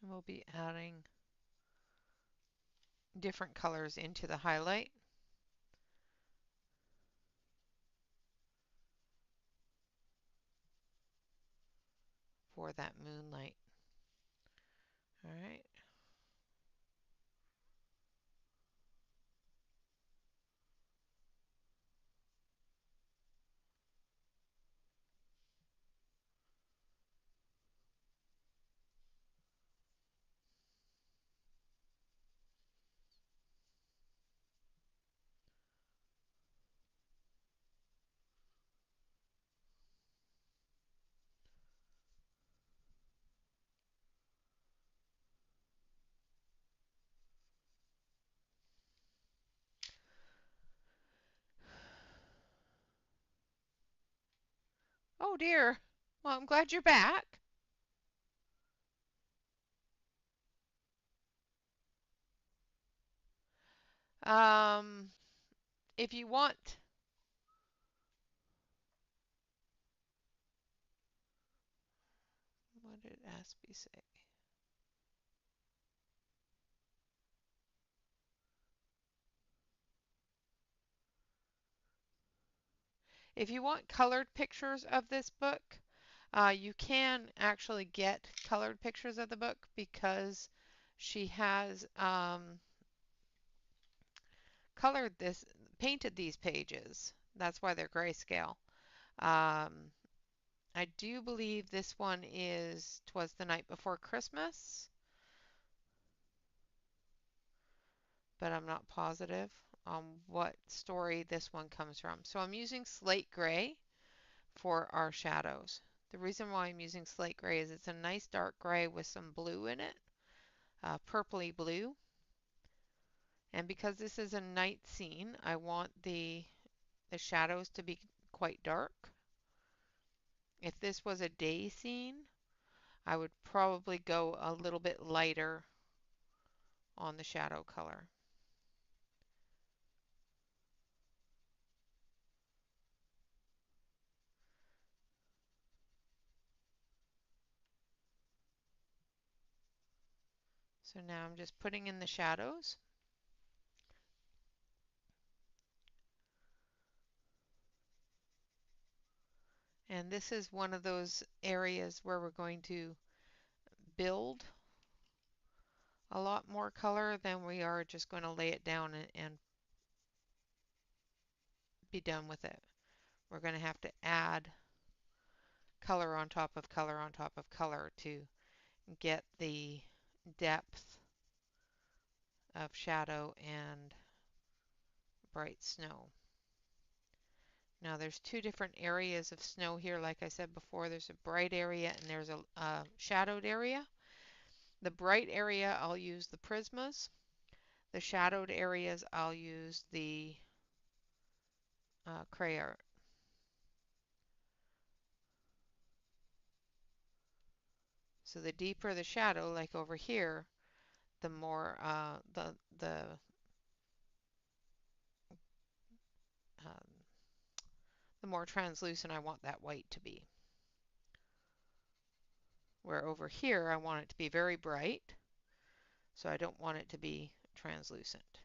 Speaker 1: And we'll be adding different colors into the highlight for that moonlight. All right. Oh dear. Well, I'm glad you're back. Um, if you want, what did Aspie say? If you want colored pictures of this book, you can actually get colored pictures of the book because she has colored this, painted these pages. That's why they're grayscale. Um, I do believe this one is 'Twas the Night Before Christmas, but I'm not positive on what story this one comes from. So I'm using slate gray for our shadows. The reason why I'm using slate gray is it's a nice dark gray with some blue in it, purpley blue. And because this is a night scene, I want the shadows to be quite dark. If this was a day scene, I would probably go a little bit lighter on the shadow color. So now I'm just putting in the shadows. And this is one of those areas where we're going to build a lot more color than we are just going to lay it down and be done with it. We're going to have to add color on top of color on top of color to get the depth of shadow and bright snow. Now there's two different areas of snow here. Like I said before, there's a bright area and there's a shadowed area. The bright area, I'll use the Prismas. The shadowed areas, I'll use the Cray-Art. So the deeper the shadow, like over here, the more the the more translucent I want that white to be. Where over here I want it to be very bright, so I don't want it to be translucent.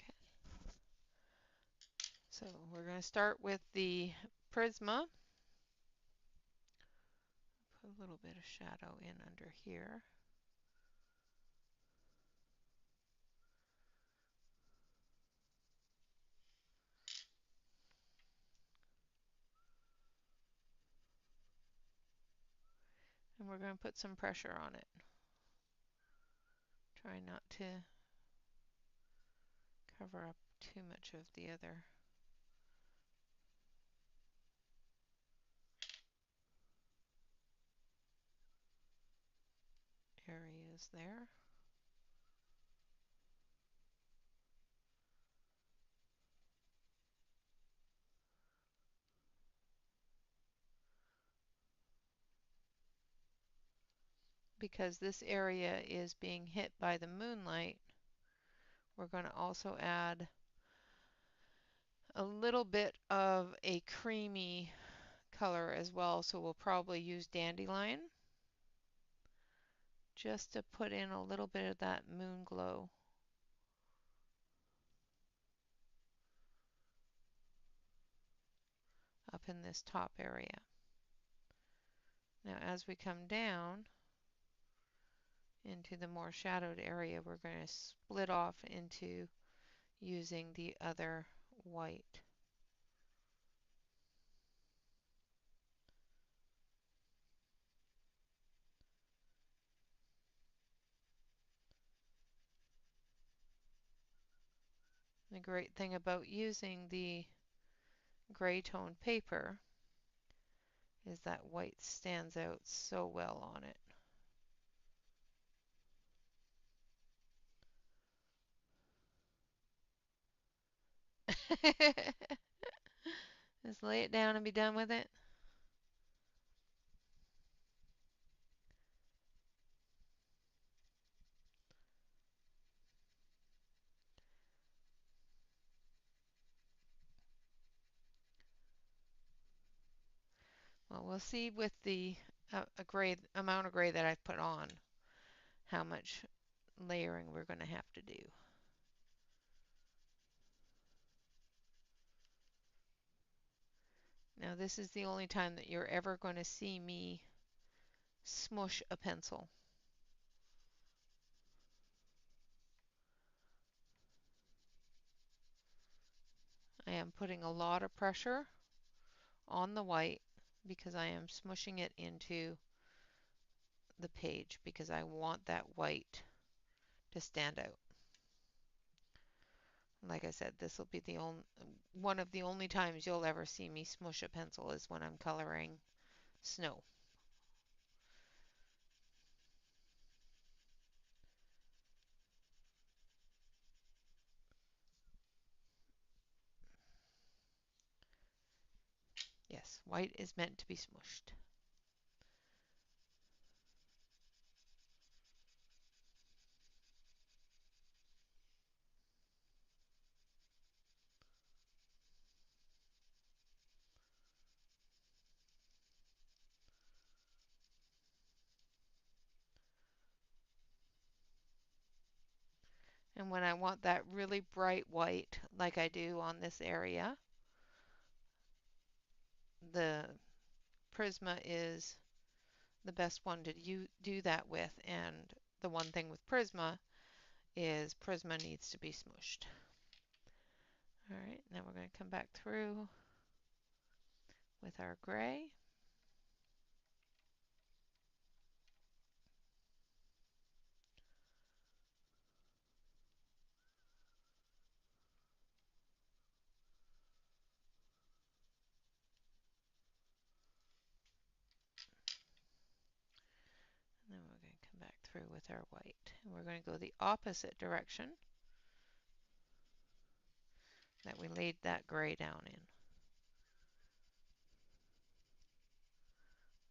Speaker 1: Okay. So we're going to start with the Prisma. Put a little bit of shadow in under here. And we're going to put some pressure on it. Try not to cover up too much of the other areas there. Because this area is being hit by the moonlight, we're going to also add a little bit of a creamy color as well. So we'll probably use dandelion just to put in a little bit of that moon glow. Up in this top area. Now as we come down into the more shadowed area, we're going to split off into using the other white. The great thing about using the gray tone paper is that white stands out so well on it. Just lay it down and be done with it. Well, we'll see with the amount of gray that I've put on how much layering we're going to have to do. Now this is the only time that you're ever going to see me smush a pencil. I am putting a lot of pressure on the white because I am smushing it into the page because I want that white to stand out. Like I said, this will be the one of the only times you'll ever see me smush a pencil is when I'm coloring snow. Yes, white is meant to be smushed. And when I want that really bright white, like I do on this area, the Prisma is the best one to do that with. And the one thing with Prisma is Prisma needs to be smooshed. All right, now we're going to come back through with our gray. through with our white. And we're going to go the opposite direction that we laid that gray down in,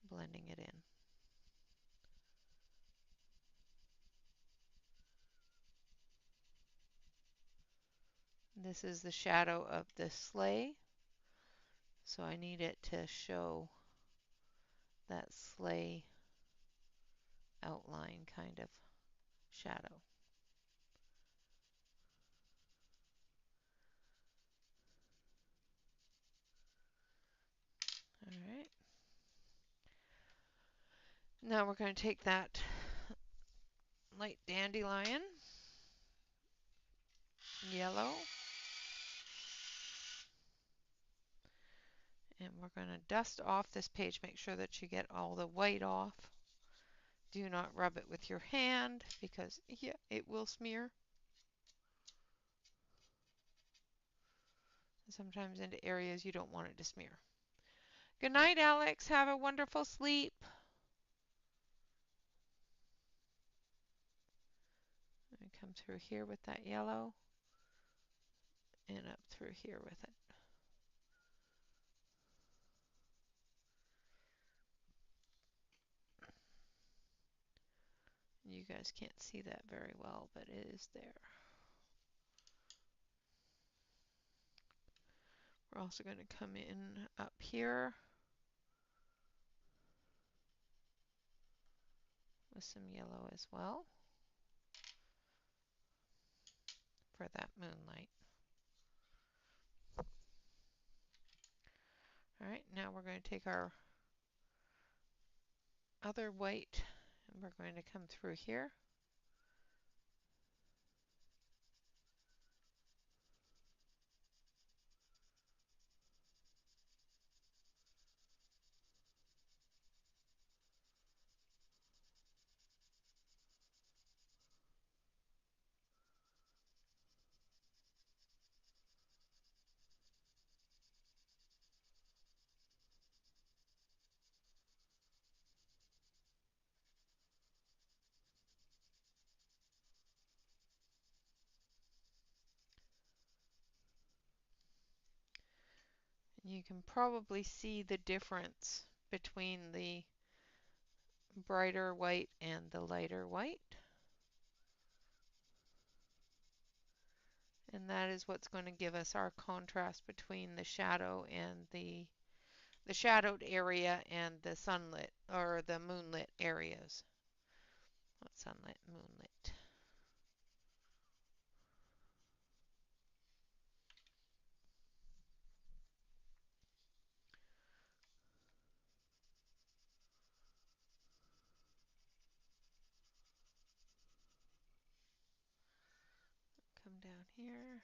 Speaker 1: blending it in. This is the shadow of the sleigh, so I need it to show that sleigh outline kind of shadow. All right. Now we're going to take that light dandelion yellow, and we're going to dust off this page. Make sure that you get all the white off. Do not rub it with your hand because yeah, it will smear. Sometimes into areas you don't want it to smear. Good night, Alex. Have a wonderful sleep. And come through here with that yellow and up through here with it. You guys can't see that very well, but it is there. We're also going to come in up here with some yellow as well for that moonlight. All right, now we're going to take our other white and we're going to come through here. You can probably see the difference between the brighter white and the lighter white. And that is what's going to give us our contrast between the shadow and the shadowed area and the sunlit or the moonlit areas. Not sunlit, moonlit. Come down here.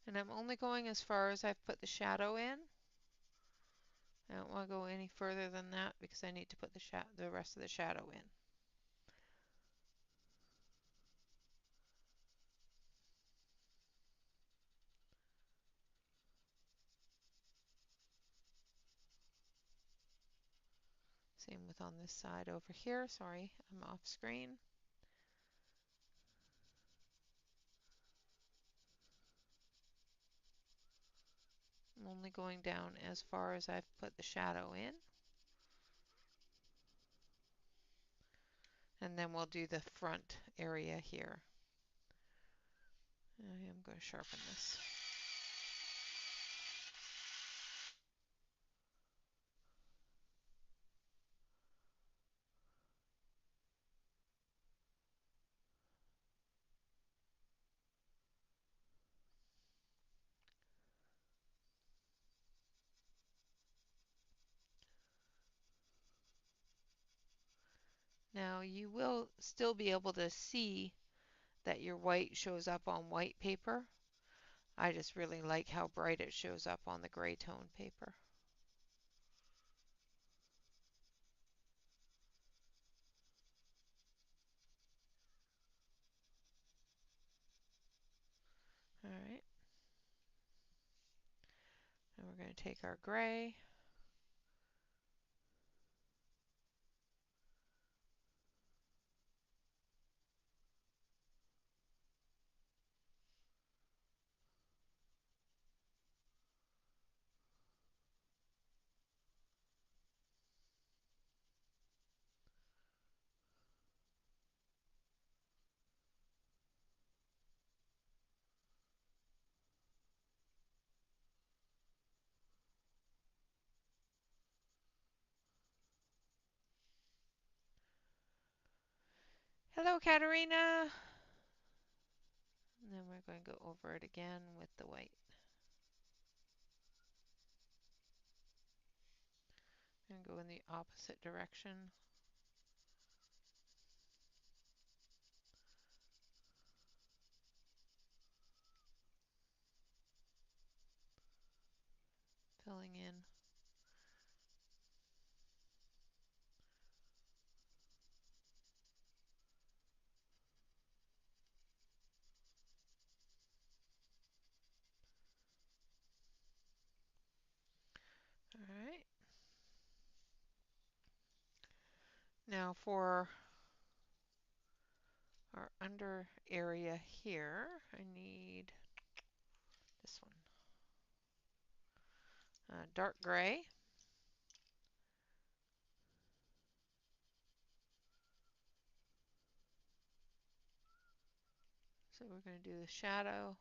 Speaker 1: And I'm only going as far as I've put the shadow in. I don't want to go any further than that because I need to put the rest of the shadow in. Same with on this side over here. Sorry, I'm off screen. I'm only going down as far as I've put the shadow in. And then we'll do the front area here. I am going to sharpen this. Now you will still be able to see that your white shows up on white paper. I just really like how bright it shows up on the gray tone paper. All right. And we're going to take our gray. Hello, Katerina. And then we're going to go over it again with the white. And go in the opposite direction. Filling in. All right. Now for our under area here, I need this one. Dark gray. So we're going to do the shadow.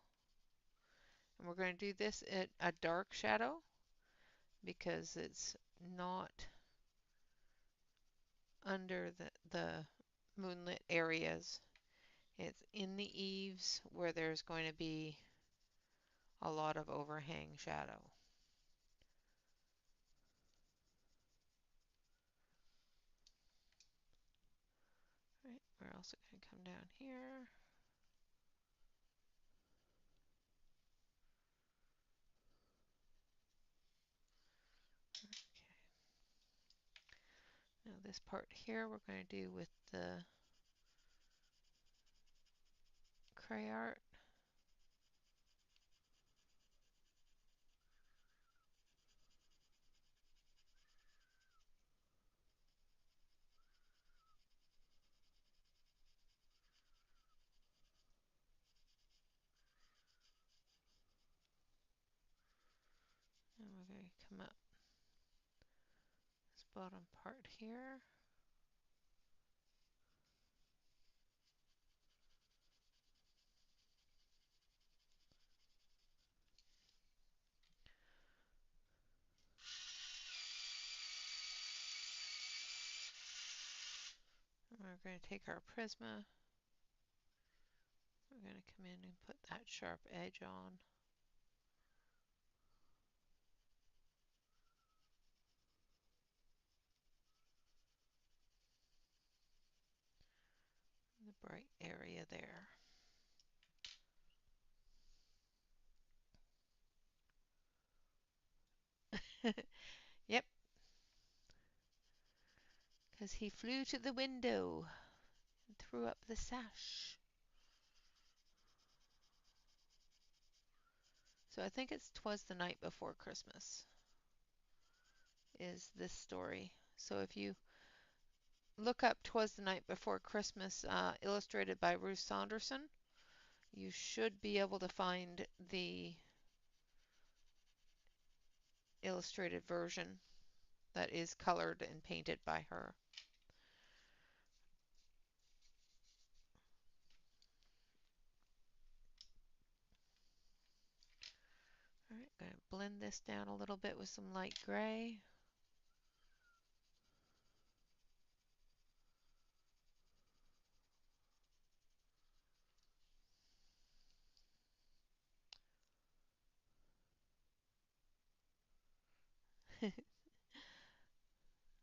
Speaker 1: And we're going to do this at a dark shadow because it's not under the moonlit areas. It's in the eaves where there's going to be a lot of overhang shadow. Right, we're also going to come down here. Okay. Now this part here we're going to do with the cray art. And we're going to come up this bottom part here. And we're going to take our Prisma. We're going to come in and put that sharp edge on. The bright area there. Yep, because he flew to the window and threw up the sash. So I think it's 'Twas the Night Before Christmas is this story. So if you look up 'Twas the Night Before Christmas, illustrated by Ruth Saunderson, you should be able to find the illustrated version that is colored and painted by her. All right, going to blend this down a little bit with some light gray.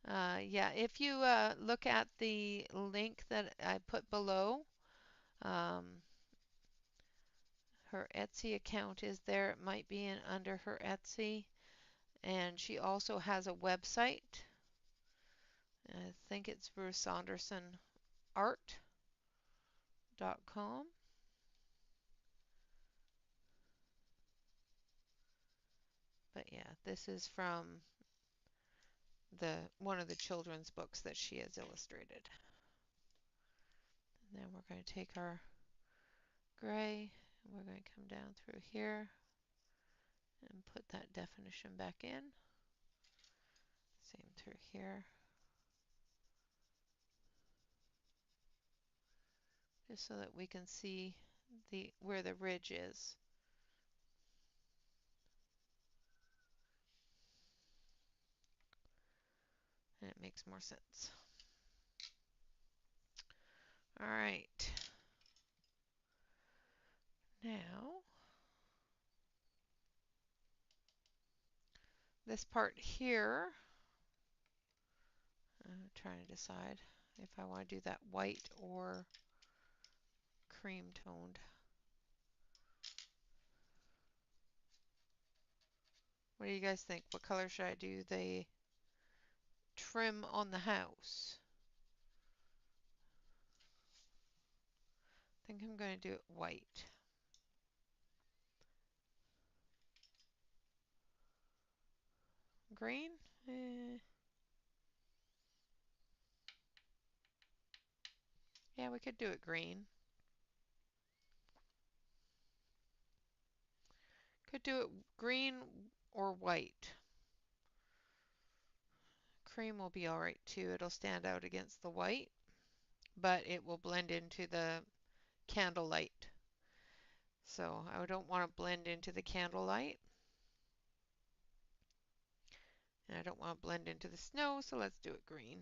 Speaker 1: Yeah, if you look at the link that I put below, um, her Etsy account is there. It might be under her Etsy. And she also has a website. I think it's brucesandersonart.com. But yeah, this is from the one of the children's books that she has illustrated. And then we're going to take our gray and we're going to come down through here and put that definition back in. Same through here. Just so that we can see where the ridge is. And it makes more sense. All right. Now, this part here, I'm trying to decide if I want to do that white or cream toned. What do you guys think? What color should I do the trim on the house? I think I'm going to do it white. Green? Yeah, we could do it green. Could do it green or white. Cream will be alright too. It'll stand out against the white, but it will blend into the candlelight. So I don't want to blend into the candlelight. And I don't want to blend into the snow, so let's do it green.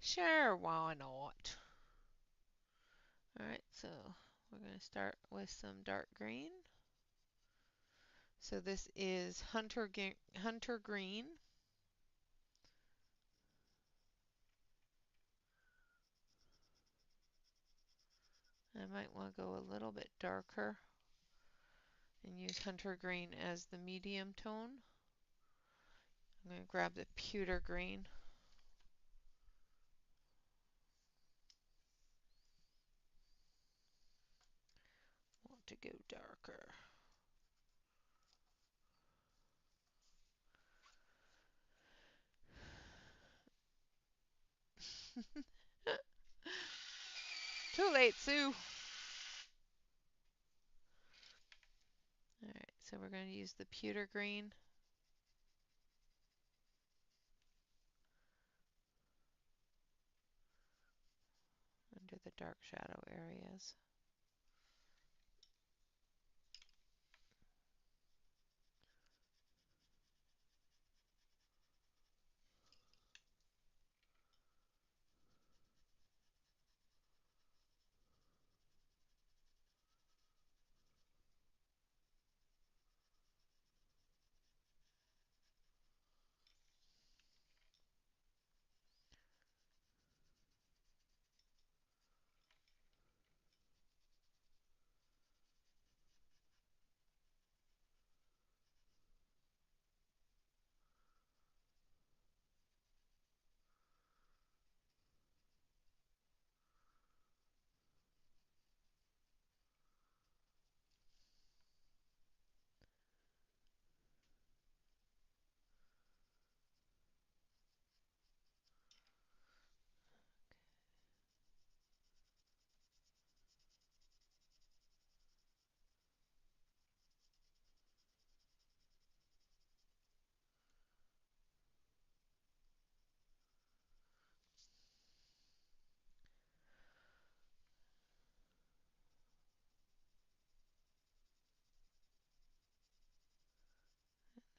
Speaker 1: Sure, why not? Alright, so we're going to start with some dark green. So this is Hunter Green. I might want to go a little bit darker and use Hunter Green as the medium tone. I'm going to grab the Pewter Green. Want to go darker. Too late, Sue. Alright, so we're going to use the Pewter Green. Under the dark shadow areas.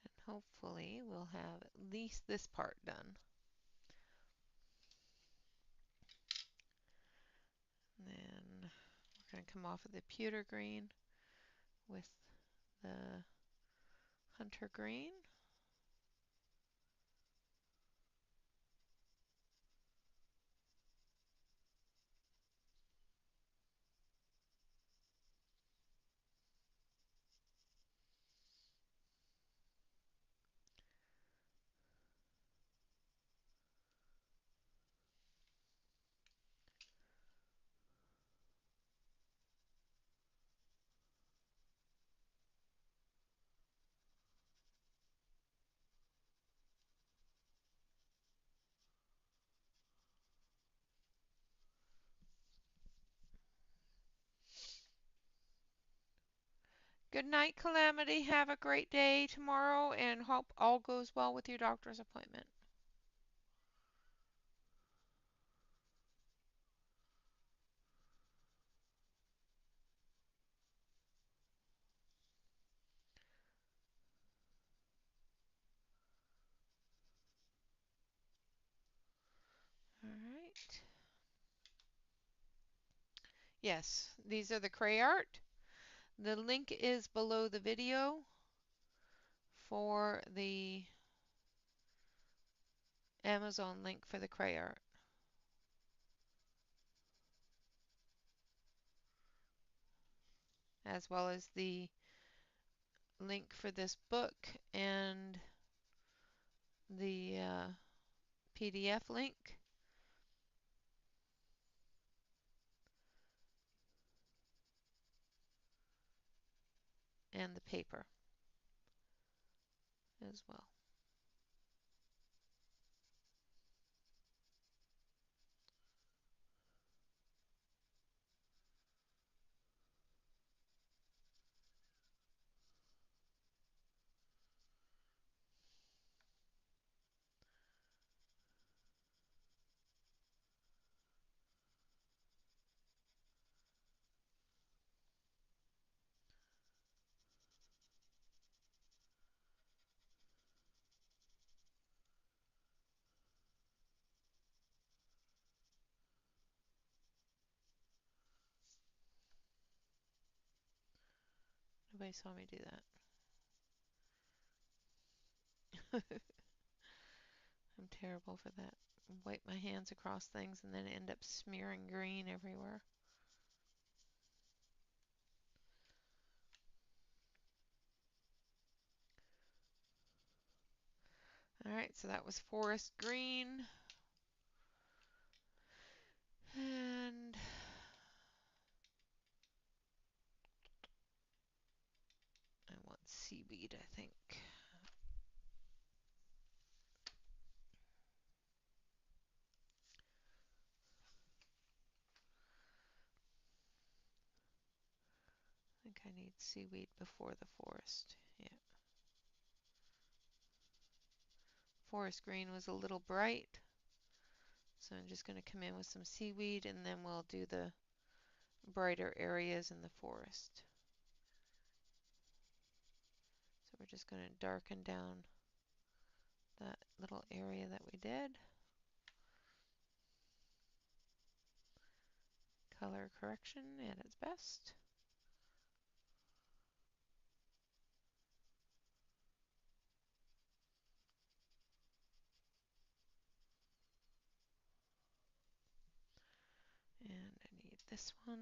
Speaker 1: And hopefully we'll have at least this part done. And then we're going to come off of the Pewter Green with the Hunter Green. Good night, Calamity. Have a great day tomorrow and hope all goes well with your doctor's appointment. All right. Yes, these are the cray art. The link is below the video for the Amazon link for the cray art, as well as the link for this book and the PDF link and the paper as well. Nobody saw me do that. I'm terrible for that. Wipe my hands across things and then end up smearing green everywhere. Alright, so that was forest green. And I want seaweed, I think. I think I need seaweed before the forest. Yeah. Forest green was a little bright, so I'm just going to come in with some seaweed and then we'll do the brighter areas in the forest. So we're just going to darken down that little area that we did. Color correction at its best. And I need this one.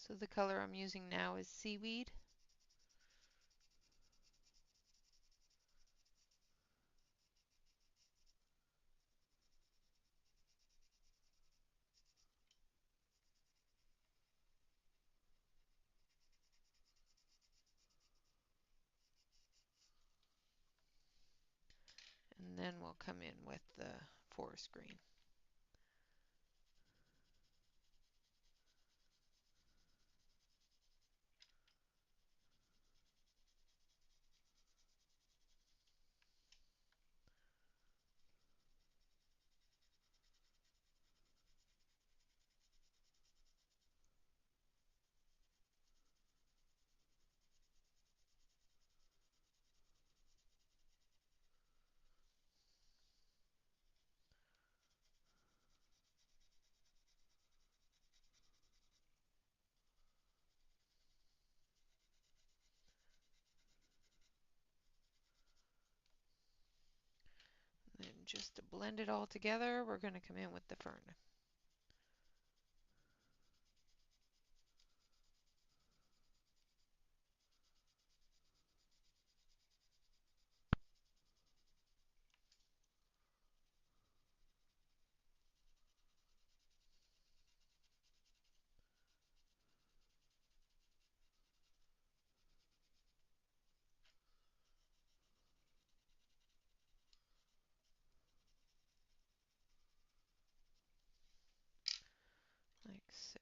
Speaker 1: So the color I'm using now is seaweed. And then we'll come in with the forest green. And then just to blend it all together, we're going to come in with the fern. So,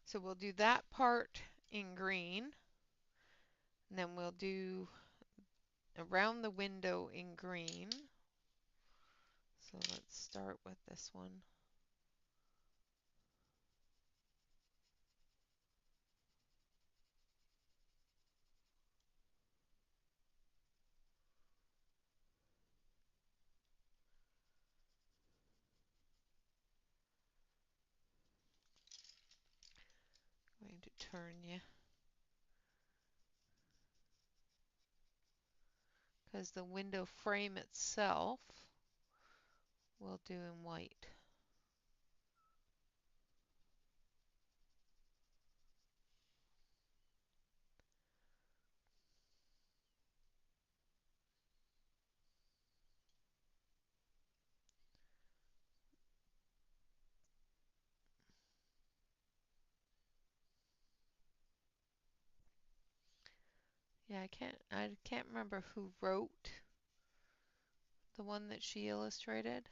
Speaker 1: so we'll do that part in green, and then we'll do around the window in green. So let's start with this one. I'm going to turn you because the window frame itself we'll do in white. Yeah, I can't remember who wrote the one that she illustrated.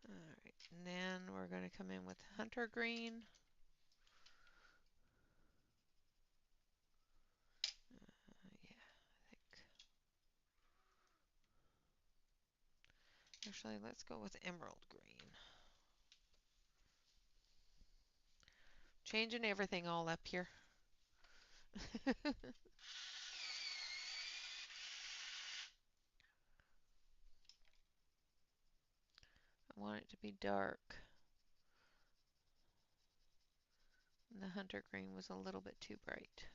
Speaker 1: Alright, and then we're going to come in with hunter green. Yeah, I think. Actually, let's go with emerald green. Changing everything all up here. I want it to be dark. And the hunter green was a little bit too bright.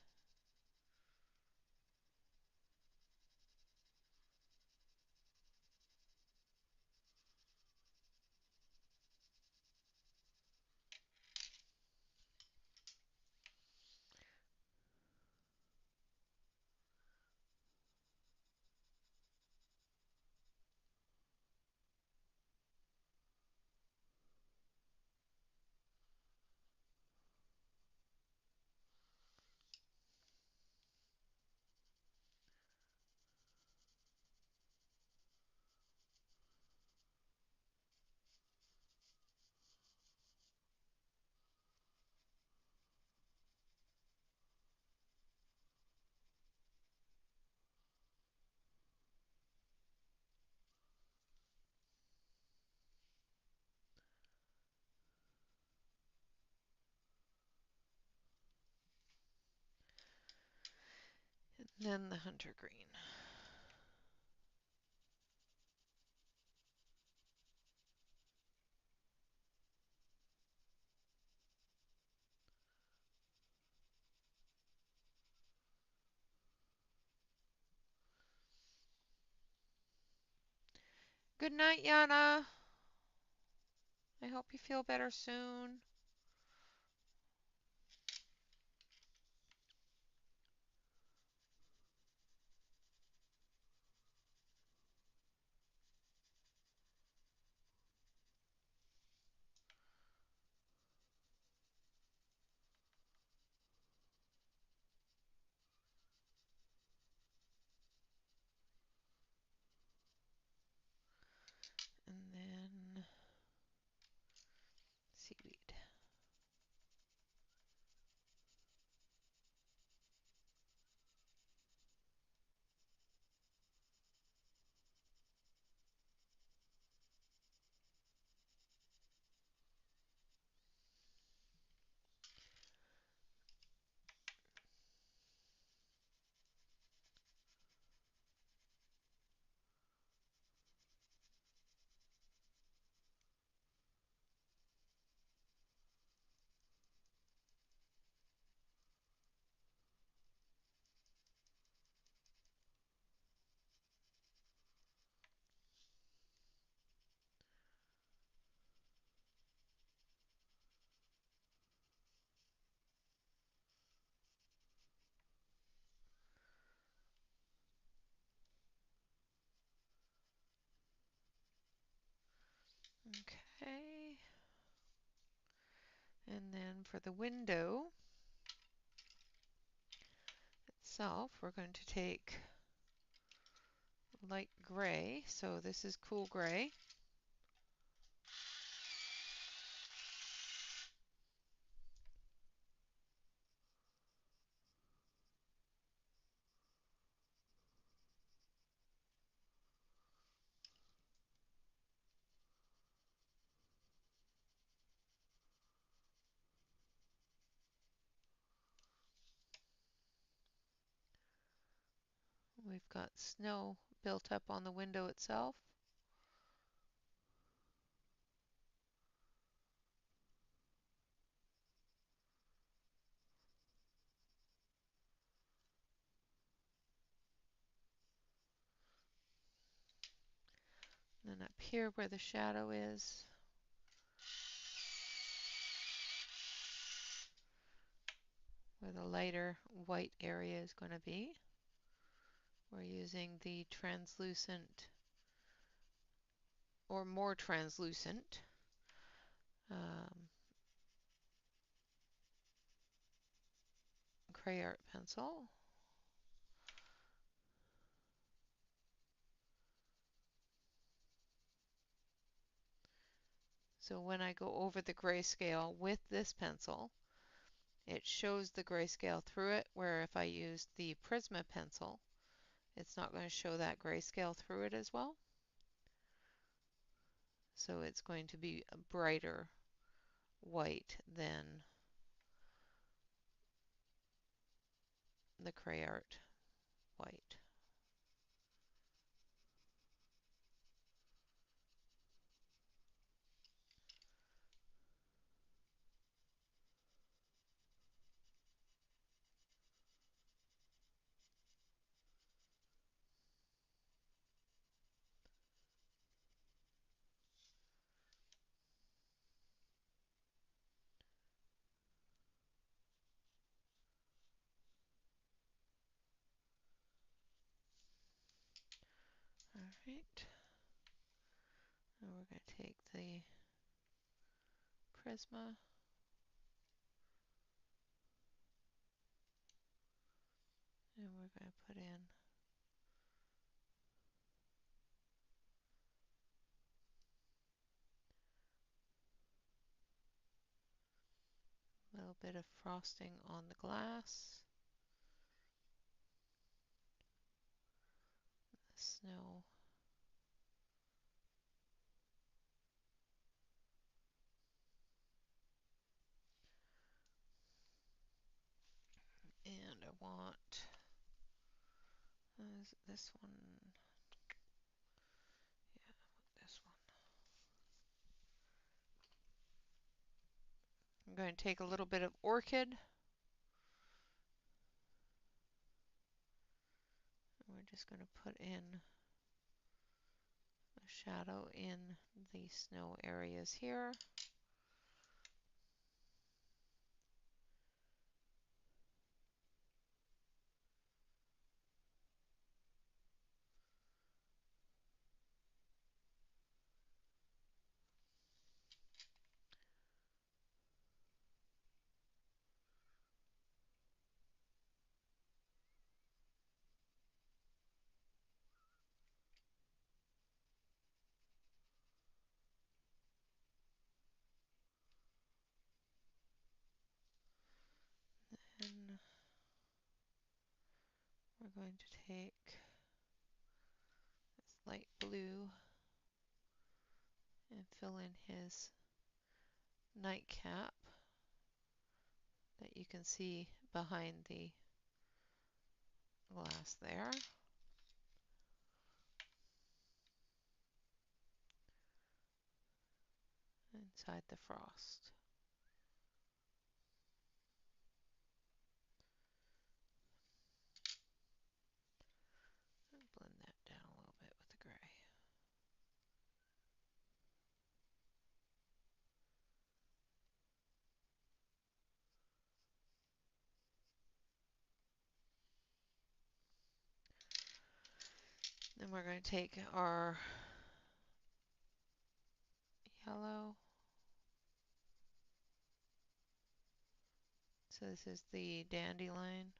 Speaker 1: And then the hunter green. Good night, Yana. I hope you feel better soon. And then seaweed. Okay. And then for the window itself, we're going to take light gray. So this is cool gray. We've got snow built up on the window itself. And then up here where the shadow is, where the lighter white area is going to be, we're using the translucent or more translucent cray art pencil. So when I go over the grayscale with this pencil, it shows the grayscale through it, where if I use the Prisma pencil, it's not going to show that grayscale through it as well. So it's going to be a brighter white than the cray art white. All right. Now we're going to take the Prisma and we're going to put in a little bit of frosting on the glass, the snow. And I want this one. Yeah, I want this one. I'm going to take a little bit of orchid. We're just going to put in a shadow in the snow areas here. And we're going to take this light blue and fill in his nightcap that you can see behind the glass there. Inside the frost. Blend that down a little bit with the gray. Then we're going to take our yellow. So this is the dandelion.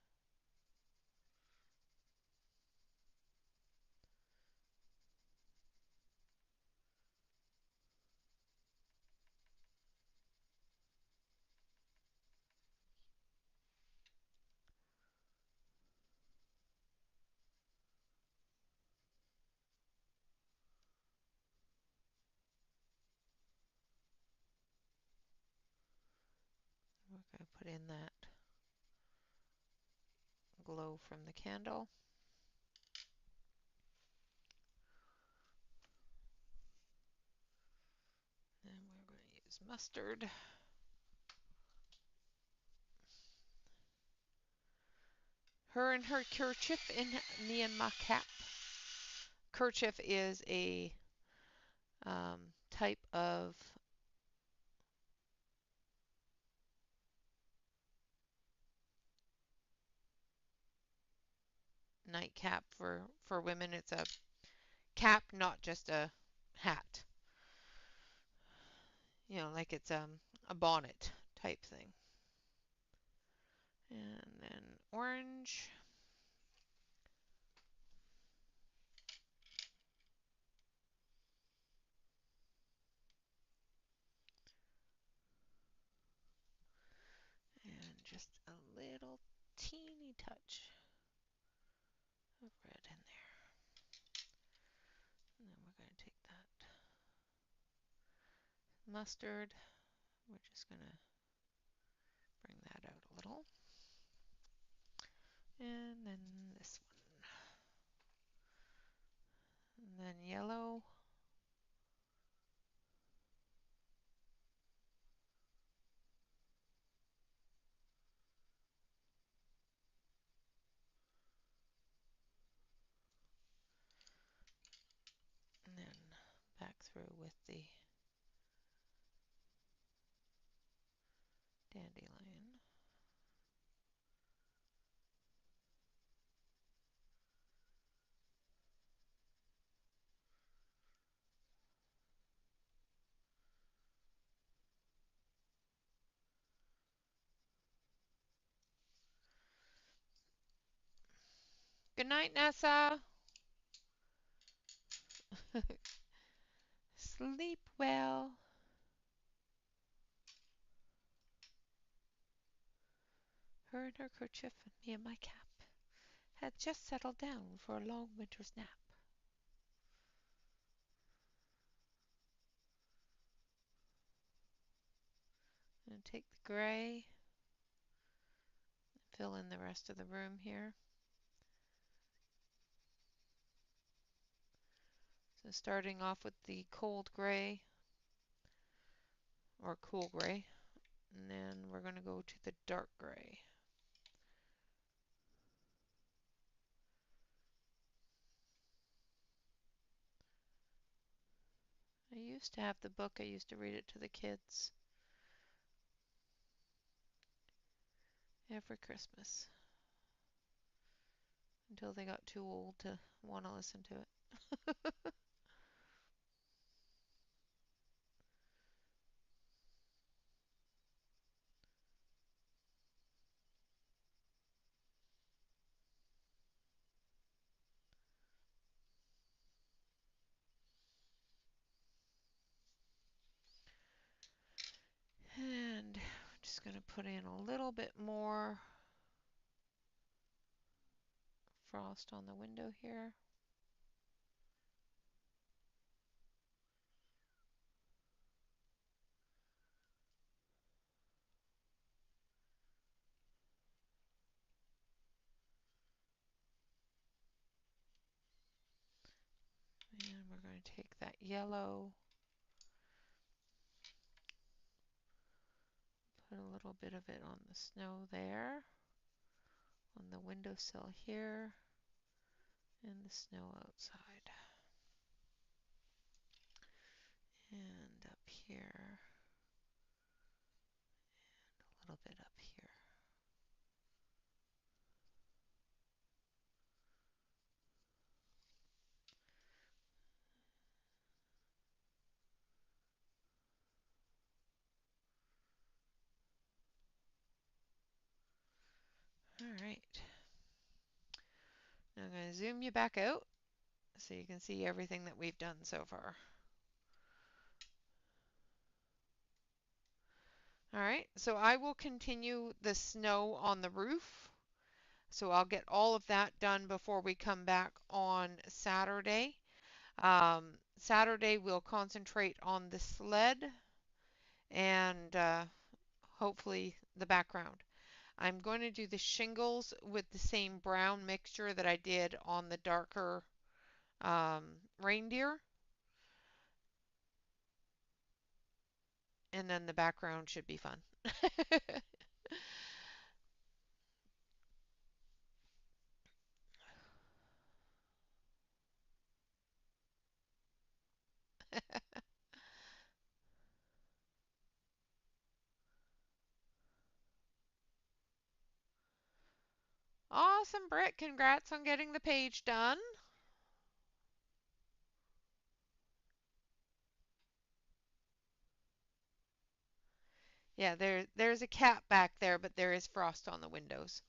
Speaker 1: We're going to put in that glow from the candle. And we're going to use mustard. Her and her kerchief in me and my cap. Kerchief is a type of nightcap for women. It's a cap, not just a hat. You know, like it's a bonnet type thing. And then orange. And just a little teeny touch of red in there. And then we're going to take that mustard. We're just going to bring that out a little. And then this one. And then yellow. And then back through with the dandelion. Good night, Nessa. Sleep well. Her and her kerchief and me and my cap had just settled down for a long winter's nap. And take the gray, fill in the rest of the room here. So starting off with the cold gray or cool gray, and then we're going to go to the dark gray. I used to have the book. I used to read it to the kids every Christmas until they got too old to want to listen to it. And I'm just going to put in a little bit more frost on the window here. And we're going to take that yellow, put a little bit of it on the snow there, on the windowsill here, and the snow outside. And up here, and a little bit up here. All right. Now I'm going to zoom you back out so you can see everything that we've done so far. All right, so I will continue the snow on the roof. So I'll get all of that done before we come back on Saturday. Saturday we'll concentrate on the sled and hopefully the background. I'm going to do the shingles with the same brown mixture that I did on the darker reindeer. And then the background should be fun. Awesome, Britt. Congrats on getting the page done. Yeah, there's a cat back there, but there is frost on the windows.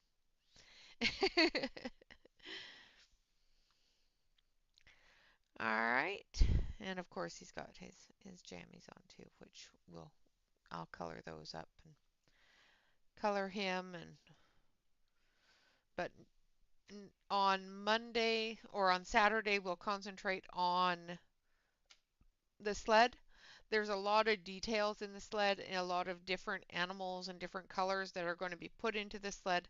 Speaker 1: All right. And of course he's got his jammies on too, which I'll color those up and color him and but on Monday or on Saturday we'll concentrate on the sled. There's a lot of details in the sled and a lot of different animals and different colors that are going to be put into the sled.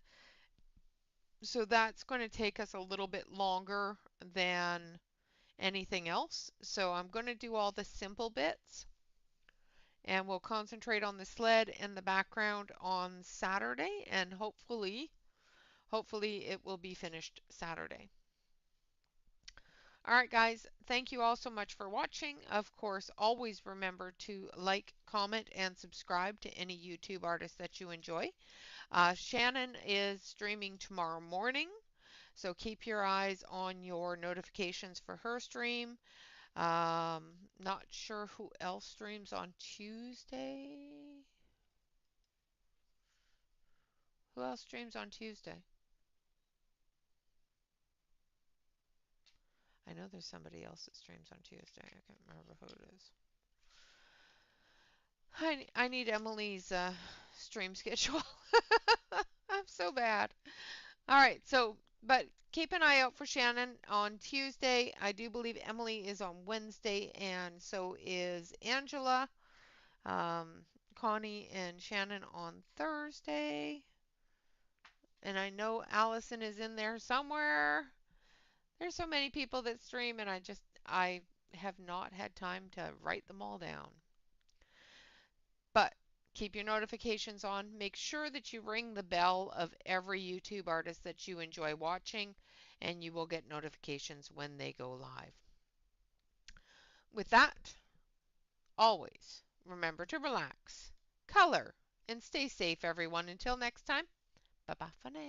Speaker 1: So that's going to take us a little bit longer than anything else. So I'm going to do all the simple bits and we'll concentrate on the sled and the background on Saturday and hopefully it will be finished Saturday. All right, guys, thank you all so much for watching. Of course, always remember to like, comment, and subscribe to any YouTube artist that you enjoy. Shannon is streaming tomorrow morning, so keep your eyes on your notifications for her stream. Not sure who else streams on Tuesday. Who else streams on Tuesday? I know there's somebody else that streams on Tuesday. I can't remember who it is. I need Emily's stream schedule. I'm so bad. All right, but keep an eye out for Shannon on Tuesday. I do believe Emily is on Wednesday, and so is Angela. Connie and Shannon on Thursday. And I know Allison is in there somewhere. There's so many people that stream, and I have not had time to write them all down. But keep your notifications on. Make sure that you ring the bell of every YouTube artist that you enjoy watching, and you will get notifications when they go live. With that, always remember to relax, color, and stay safe, everyone. Until next time, bye-bye for now.